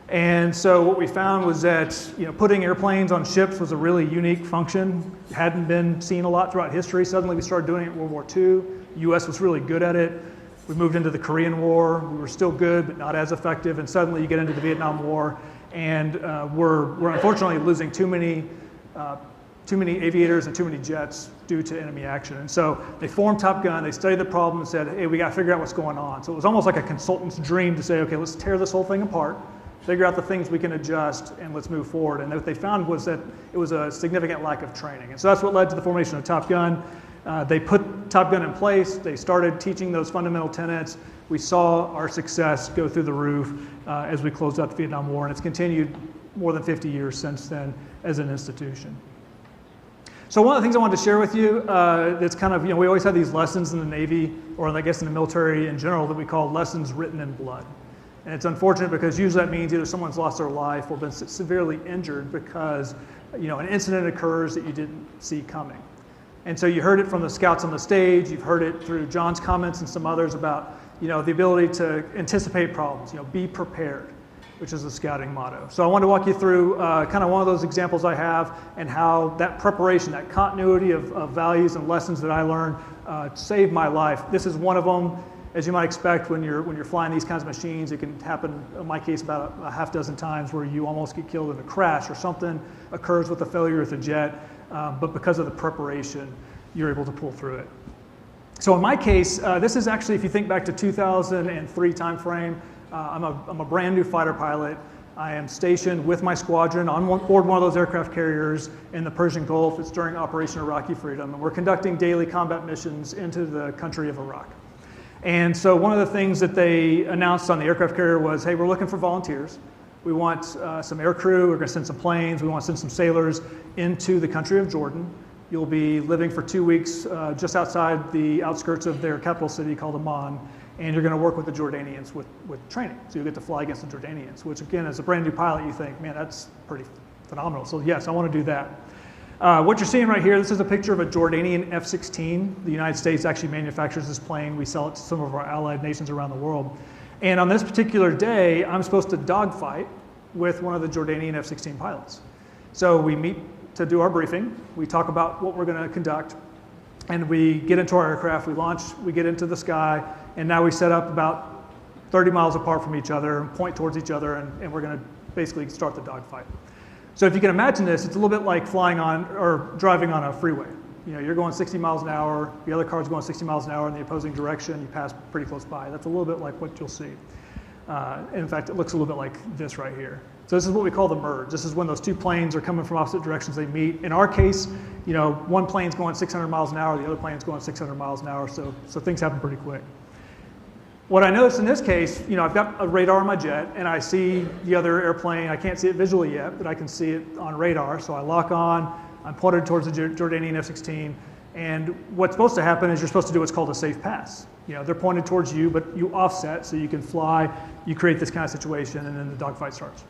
And so what we found was that putting airplanes on ships was a really unique function. It hadn't been seen a lot throughout history. Suddenly we started doing it in World War II. The U.S. was really good at it. We moved into the Korean War. We were still good, but not as effective. And suddenly you get into the Vietnam War, and we're unfortunately losing too many aviators and too many jets due to enemy action. And so they formed Top Gun, they studied the problem and said, hey, we got to figure out what's going on. So it was almost like a consultant's dream to say, okay, let's tear this whole thing apart, figure out the things we can adjust, and let's move forward. And what they found was that it was a significant lack of training. And so that's what led to the formation of Top Gun. They put Top Gun in place, they started teaching those fundamental tenets. We saw our success go through the roof as we closed out the Vietnam War, and it's continued more than 50 years since then as an institution. So one of the things I wanted to share with you that's kind of, we always have these lessons in the Navy, or I guess in the military in general, that we call lessons written in blood. And it's unfortunate because usually that means either someone's lost their life or been severely injured because, an incident occurs that you didn't see coming. And so you heard it from the scouts on the stage, you've heard it through John's comments and some others about, the ability to anticipate problems, be prepared, which is the scouting motto. So I want to walk you through kind of one of those examples I have and how that preparation, that continuity of values and lessons that I learned saved my life. This is one of them. As you might expect when you're flying these kinds of machines, it can happen, in my case, about a half dozen times where you almost get killed in a crash or something occurs with a failure with a jet, but because of the preparation, you're able to pull through it. So in my case, this is actually, if you think back to 2003 timeframe, I'm a brand new fighter pilot. I am stationed with my squadron on board one of those aircraft carriers in the Persian Gulf. It's during Operation Iraqi Freedom, and we're conducting daily combat missions into the country of Iraq. And so one of the things that they announced on the aircraft carrier was, hey, we're looking for volunteers. We want some air crew, we're gonna send some planes, we want to send some sailors into the country of Jordan. You'll be living for 2 weeks just outside the outskirts of their capital city called Amman, and you're gonna work with the Jordanians with training. So you get to fly against the Jordanians, which again, as a brand new pilot, you think, man, that's pretty phenomenal. So yes, I wanna do that. What you're seeing right here, this is a picture of a Jordanian F-16. The United States actually manufactures this plane. We sell it to some of our allied nations around the world. And on this particular day, I'm supposed to dogfight with one of the Jordanian F-16 pilots. So we meet to do our briefing. We talk about what we're going to conduct. And we get into our aircraft, we launch, we get into the sky, and now we set up about 30 miles apart from each other and point towards each other, and we're going to basically start the dogfight. So if you can imagine this, it's a little bit like flying on or driving on a freeway. You're going 60 miles an hour, the other car's going 60 miles an hour in the opposing direction, you pass pretty close by. That's a little bit like what you'll see. In fact, it looks a little bit like this right here. So this is what we call the merge. This is when those two planes are coming from opposite directions, they meet. In our case, one plane's going 600 miles an hour, the other plane's going 600 miles an hour, so things happen pretty quick. What I noticed in this case, I've got a radar on my jet, and I see the other airplane. I can't see it visually yet, but I can see it on radar. So I lock on, I'm pointed towards the Jordanian F-16, and what's supposed to happen is you're supposed to do what's called a safe pass. They're pointed towards you, but you offset so you can fly, you create this kind of situation, and then the dogfight starts.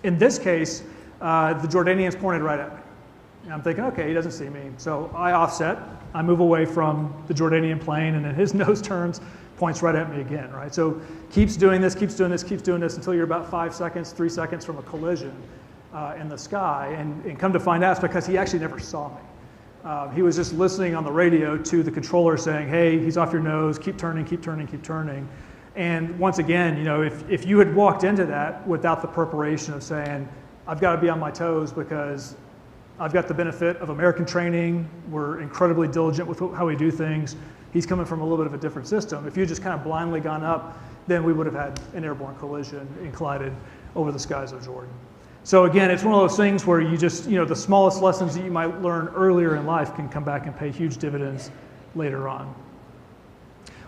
In this case, the Jordanian's pointed right at me. And I'm thinking, okay, he doesn't see me. So I offset, I move away from the Jordanian plane, and then his nose turns, points right at me again, right? So keeps doing this, keeps doing this, keeps doing this until you're about 5 seconds, 3 seconds from a collision in the sky. And come to find out it's because he actually never saw me. He was just listening on the radio to the controller saying, hey, he's off your nose, keep turning, keep turning, keep turning. And once again, if you had walked into that without the preparation of saying, I've got to be on my toes because I've got the benefit of American training, we're incredibly diligent with how we do things, he's coming from a little bit of a different system. If you just kind of blindly gone up, then we would have had an airborne collision and collided over the skies of Jordan. So again, it's one of those things where you just, the smallest lessons that you might learn earlier in life can come back and pay huge dividends later on.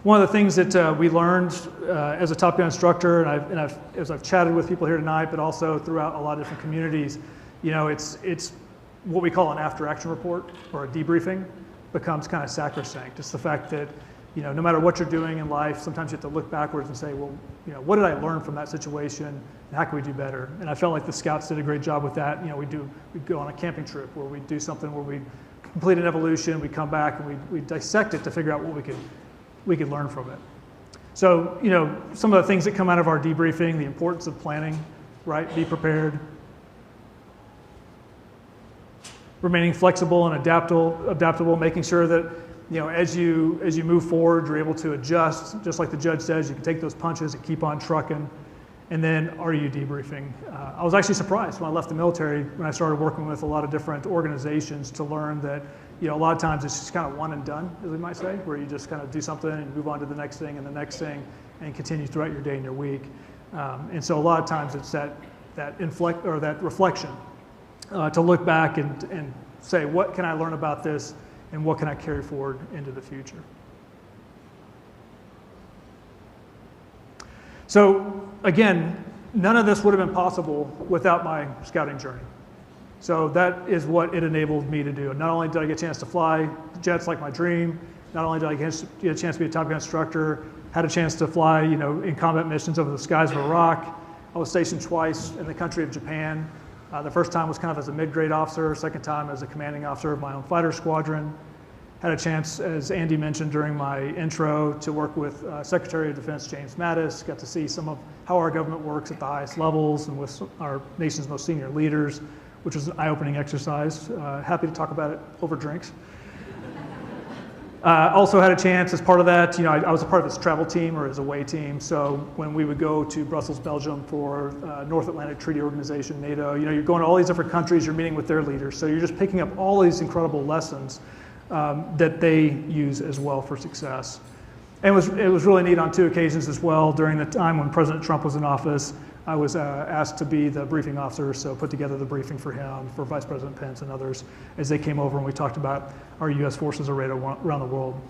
One of the things that we learned as a Top Gun instructor, as I've chatted with people here tonight, but also throughout a lot of different communities, it's what we call an after-action report or a debriefing becomes kind of sacrosanct. It's the fact that, no matter what you're doing in life, sometimes you have to look backwards and say, well, what did I learn from that situation, and how can we do better? And I felt like the Scouts did a great job with that. We go on a camping trip where we do something where we complete an evolution, we come back and we dissect it to figure out what we could learn from it. So, some of the things that come out of our debriefing, the importance of planning, right? Be prepared. Remaining flexible and adaptable, making sure that, as you move forward, you're able to adjust. Just like the judge says, you can take those punches and keep on trucking. And then, are you debriefing? I was actually surprised when I left the military, when I started working with a lot of different organizations, to learn that, a lot of times it's just kind of one and done, as we might say, where you just kind of do something and move on to the next thing and the next thing, and continue throughout your day and your week. And so a lot of times it's that reflection to look back and say, what can I learn about this, and what can I carry forward into the future? So again, none of this would have been possible without my scouting journey. So that is what it enabled me to do. Not only did I get a chance to fly jets like my dream, not only did I get a chance to be a Top Gun instructor, had a chance to fly, in combat missions over the skies of Iraq. I was stationed twice in the country of Japan. The first time was kind of as a mid-grade officer, second time as a commanding officer of my own fighter squadron. Had a chance, as Andy mentioned during my intro, to work with Secretary of Defense James Mattis. Got to see some of how our government works at the highest levels and with our nation's most senior leaders, which was an eye-opening exercise. Happy to talk about it over drinks. Also had a chance as part of that, I was a part of this travel team or as away team. So when we would go to Brussels, Belgium for North Atlantic Treaty Organization, NATO, you're going to all these different countries, you're meeting with their leaders. So you're just picking up all these incredible lessons that they use as well for success. And it was really neat on 2 occasions as well. During the time when President Trump was in office, I was asked to be the briefing officer, so put together the briefing for him, for Vice President Pence and others, as they came over and we talked about our U.S. forces arrayed around the world.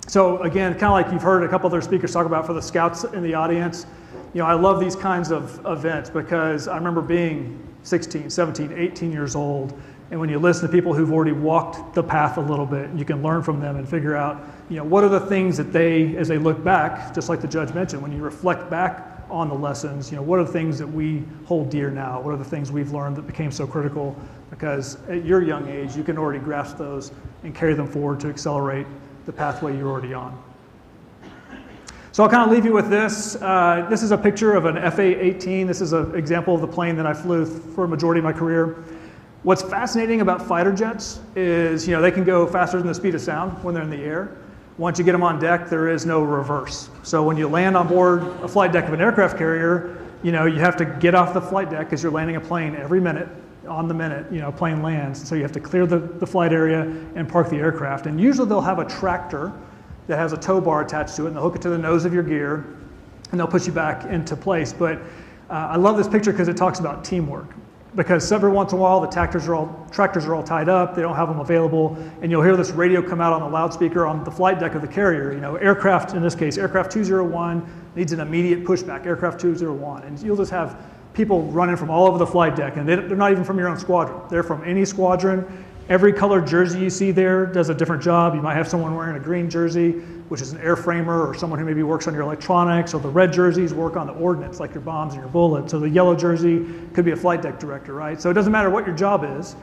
So again, kind of like you've heard a couple other speakers talk about for the Scouts in the audience, I love these kinds of events because I remember being 16, 17, 18 years old, and when you listen to people who've already walked the path a little bit, you can learn from them and figure out, what are the things that they, as they look back, just like the judge mentioned, when you reflect back on the lessons, what are the things that we hold dear now? What are the things we've learned that became so critical? Because at your young age, you can already grasp those and carry them forward to accelerate the pathway you're already on. So I'll kind of leave you with this. This is a picture of an FA-18. This is an example of the plane that I flew for a majority of my career. What's fascinating about fighter jets is, they can go faster than the speed of sound when they're in the air. Once you get them on deck, there is no reverse. So when you land on board a flight deck of an aircraft carrier, you have to get off the flight deck because you're landing a plane every minute, on the minute, a plane lands. So you have to clear the flight area and park the aircraft. And usually they'll have a tractor that has a tow bar attached to it, and they'll hook it to the nose of your gear, and they'll push you back into place. But I love this picture because it talks about teamwork. because every once in a while the tractors are all tied up, they don't have them available, and you'll hear this radio come out on the loudspeaker on the flight deck of the carrier. Aircraft, in this case, aircraft 201 needs an immediate pushback, aircraft 201, and you'll just have people running from all over the flight deck, and they're not even from your own squadron. They're from any squadron. Every colored jersey you see there does a different job. You might have someone wearing a green jersey, which is an airframer, or someone who maybe works on your electronics, or the red jerseys work on the ordnance, like your bombs and your bullets. So the yellow jersey could be a flight deck director, right? So it doesn't matter what your job is.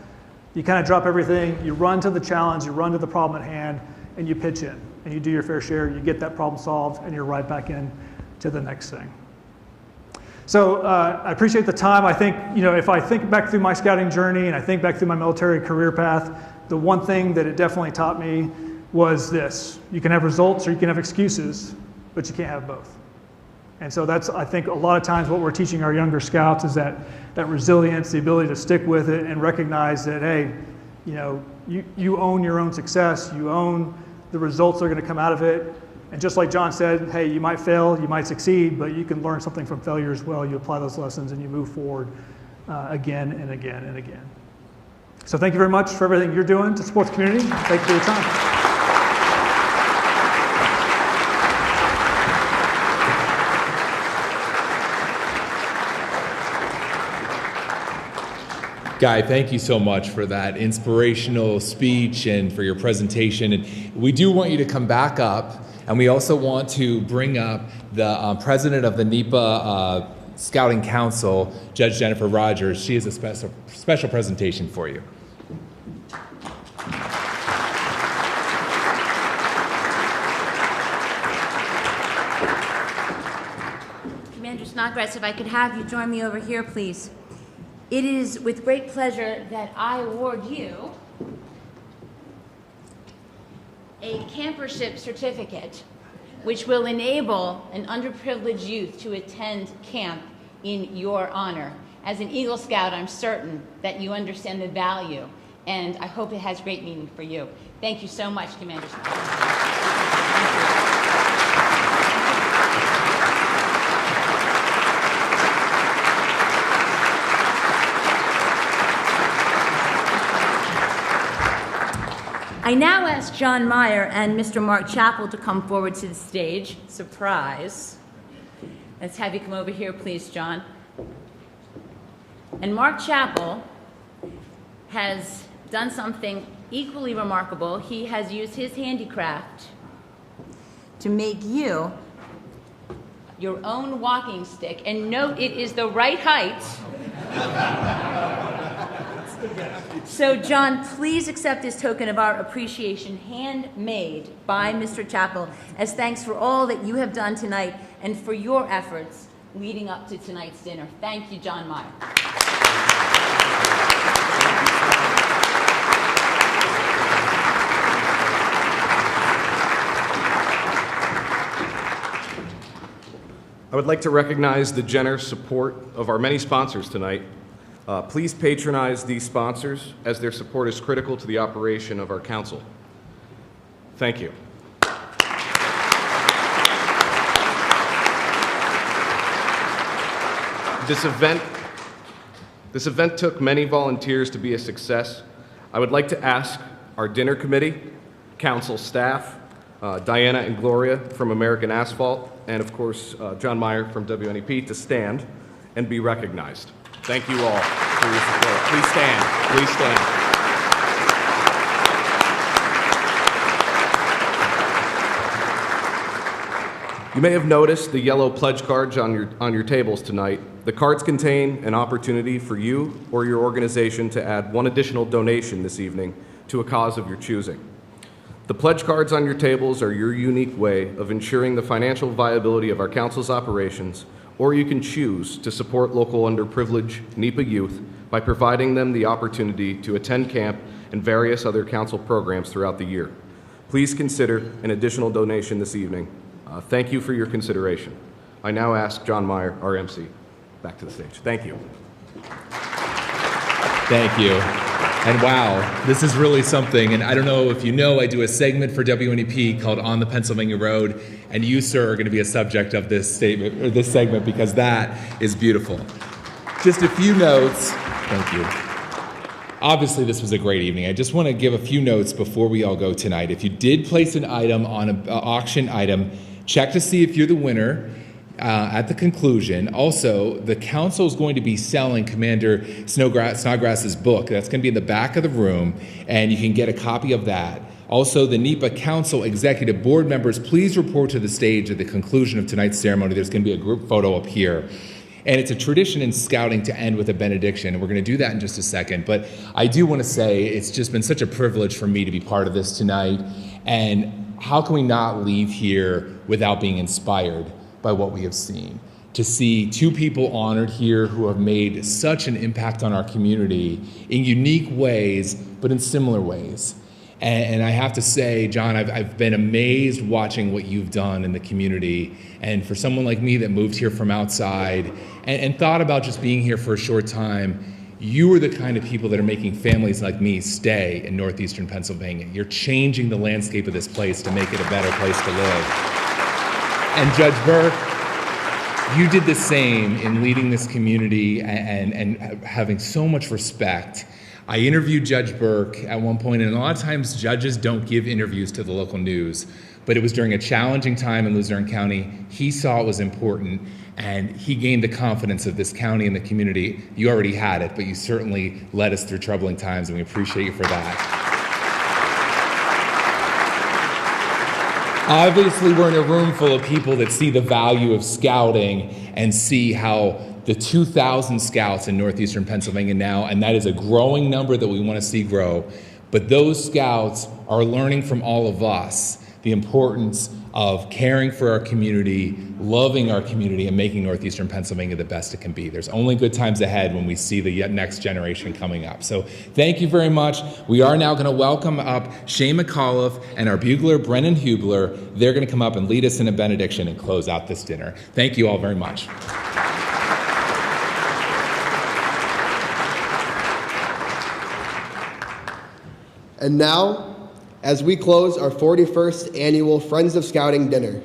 You kind of drop everything, you run to the challenge, you run to the problem at hand, and you pitch in, and you do your fair share, you get that problem solved, and you're right back in to the next thing. So I appreciate the time. I think, if I think back through my scouting journey and I think back through my military career path, the one thing that it definitely taught me was this: you can have results or you can have excuses, but you can't have both. And so that's, I think, a lot of times what we're teaching our younger scouts is that resilience, the ability to stick with it and recognize that, hey, you own your own success, you own the results that are going to come out of it. And just like John said, hey, you might fail, you might succeed, but you can learn something from failure as well. You apply those lessons and you move forward again and again and again. So thank you very much for everything you're doing to support the community. Thank you for your time. Guy, thank you so much for that inspirational speech and for your presentation. And we do want you to come back up. And we also want to bring up the president of the NEPA Scouting Council, Judge Jennifer Rogers. She has a special presentation for you. Commander Snodgrass, if I could have you join me over here, please. It is with great pleasure that I award you a campership certificate, which will enable an underprivileged youth to attend camp in your honor. As an Eagle Scout, I'm certain that you understand the value, and I hope it has great meaning for you. Thank you so much, Commander Scott. I now ask John Meyer and Mr. Mark Chappell to come forward to the stage. Surprise. Let's have you come over here, please, John. And Mark Chappell has done something equally remarkable. He has used his handicraft to make you your own walking stick. And note, it is the right height. So, John, please accept this token of our appreciation, handmade by Mr. Chappell, as thanks for all that you have done tonight and for your efforts leading up to tonight's dinner. Thank you, John Meyer. I would like to recognize the generous support of our many sponsors tonight. Please patronize these sponsors, as their support is critical to the operation of our council. Thank you. This event took many volunteers to be a success. I would like to ask our dinner committee, council staff, Diana and Gloria from American Asphalt, and of course, John Meyer from WNEP to stand and be recognized. Thank you all for your support. Please stand. Please stand. You may have noticed the yellow pledge cards on your tables tonight. The cards contain an opportunity for you or your organization to add one additional donation this evening to a cause of your choosing. The pledge cards on your tables are your unique way of ensuring the financial viability of our council's operations, or you can choose to support local underprivileged NEPA youth by providing them the opportunity to attend camp and various other council programs throughout the year. Please consider an additional donation this evening. Thank you for your consideration. I now ask John Meyer, our MC, back to the stage. Thank you. Thank you. And wow, this is really something. And I don't know if you know, I do a segment for WNEP called On the Pennsylvania Road, and you, sir, are going to be a subject of this statement or this segment because that is beautiful. Just a few notes. Thank you. Obviously, this was a great evening. I just want to give a few notes before we all go tonight. If you did place an item on an auction item, check to see if you're the winner at the conclusion. Also, the council is going to be selling Commander Snodgrass's book. That's going to be in the back of the room, and you can get a copy of that. Also, the NEPA Council Executive Board members, please report to the stage at the conclusion of tonight's ceremony. There's going to be a group photo up here. And it's a tradition in scouting to end with a benediction, and we're going to do that in just a second. But I do want to say it's just been such a privilege for me to be part of this tonight. And how can we not leave here without being inspired by what we have seen? To see two people honored here who have made such an impact on our community in unique ways, but in similar ways. And I have to say, John, I've been amazed watching what you've done in the community. And for someone like me that moved here from outside and thought about just being here for a short time, you are the kind of people that are making families like me stay in northeastern Pennsylvania. You're changing the landscape of this place to make it a better place to live. And Judge Burke, you did the same in leading this community and having so much respect. I interviewed Judge Burke at one point, and a lot of times judges don't give interviews to the local news, but it was during a challenging time in Luzerne County. He saw it was important, and he gained the confidence of this county and the community. You already had it, but you certainly led us through troubling times, and we appreciate you for that. Obviously, we're in a room full of people that see the value of scouting and see how the 2,000 scouts in northeastern Pennsylvania now, and that is a growing number that we want to see grow. But those scouts are learning from all of us the importance of caring for our community, loving our community, and making northeastern Pennsylvania the best it can be. There's only good times ahead when we see the next generation coming up. So thank you very much. We are now going to welcome up Shane McAuliffe and our bugler, Brennan Hubler. They're going to come up and lead us in a benediction and close out this dinner. Thank you all very much. And now, as we close our 41st annual Friends of Scouting dinner,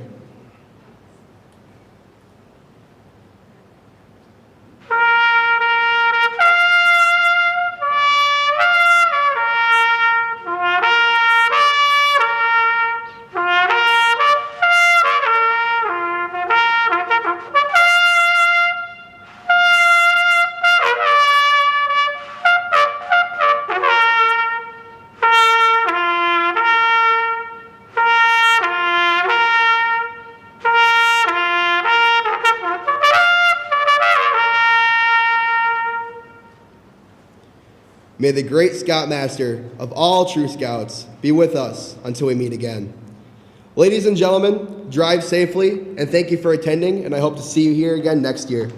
may the great Scoutmaster of all true Scouts be with us until we meet again. Ladies and gentlemen, drive safely, and thank you for attending, and I hope to see you here again next year.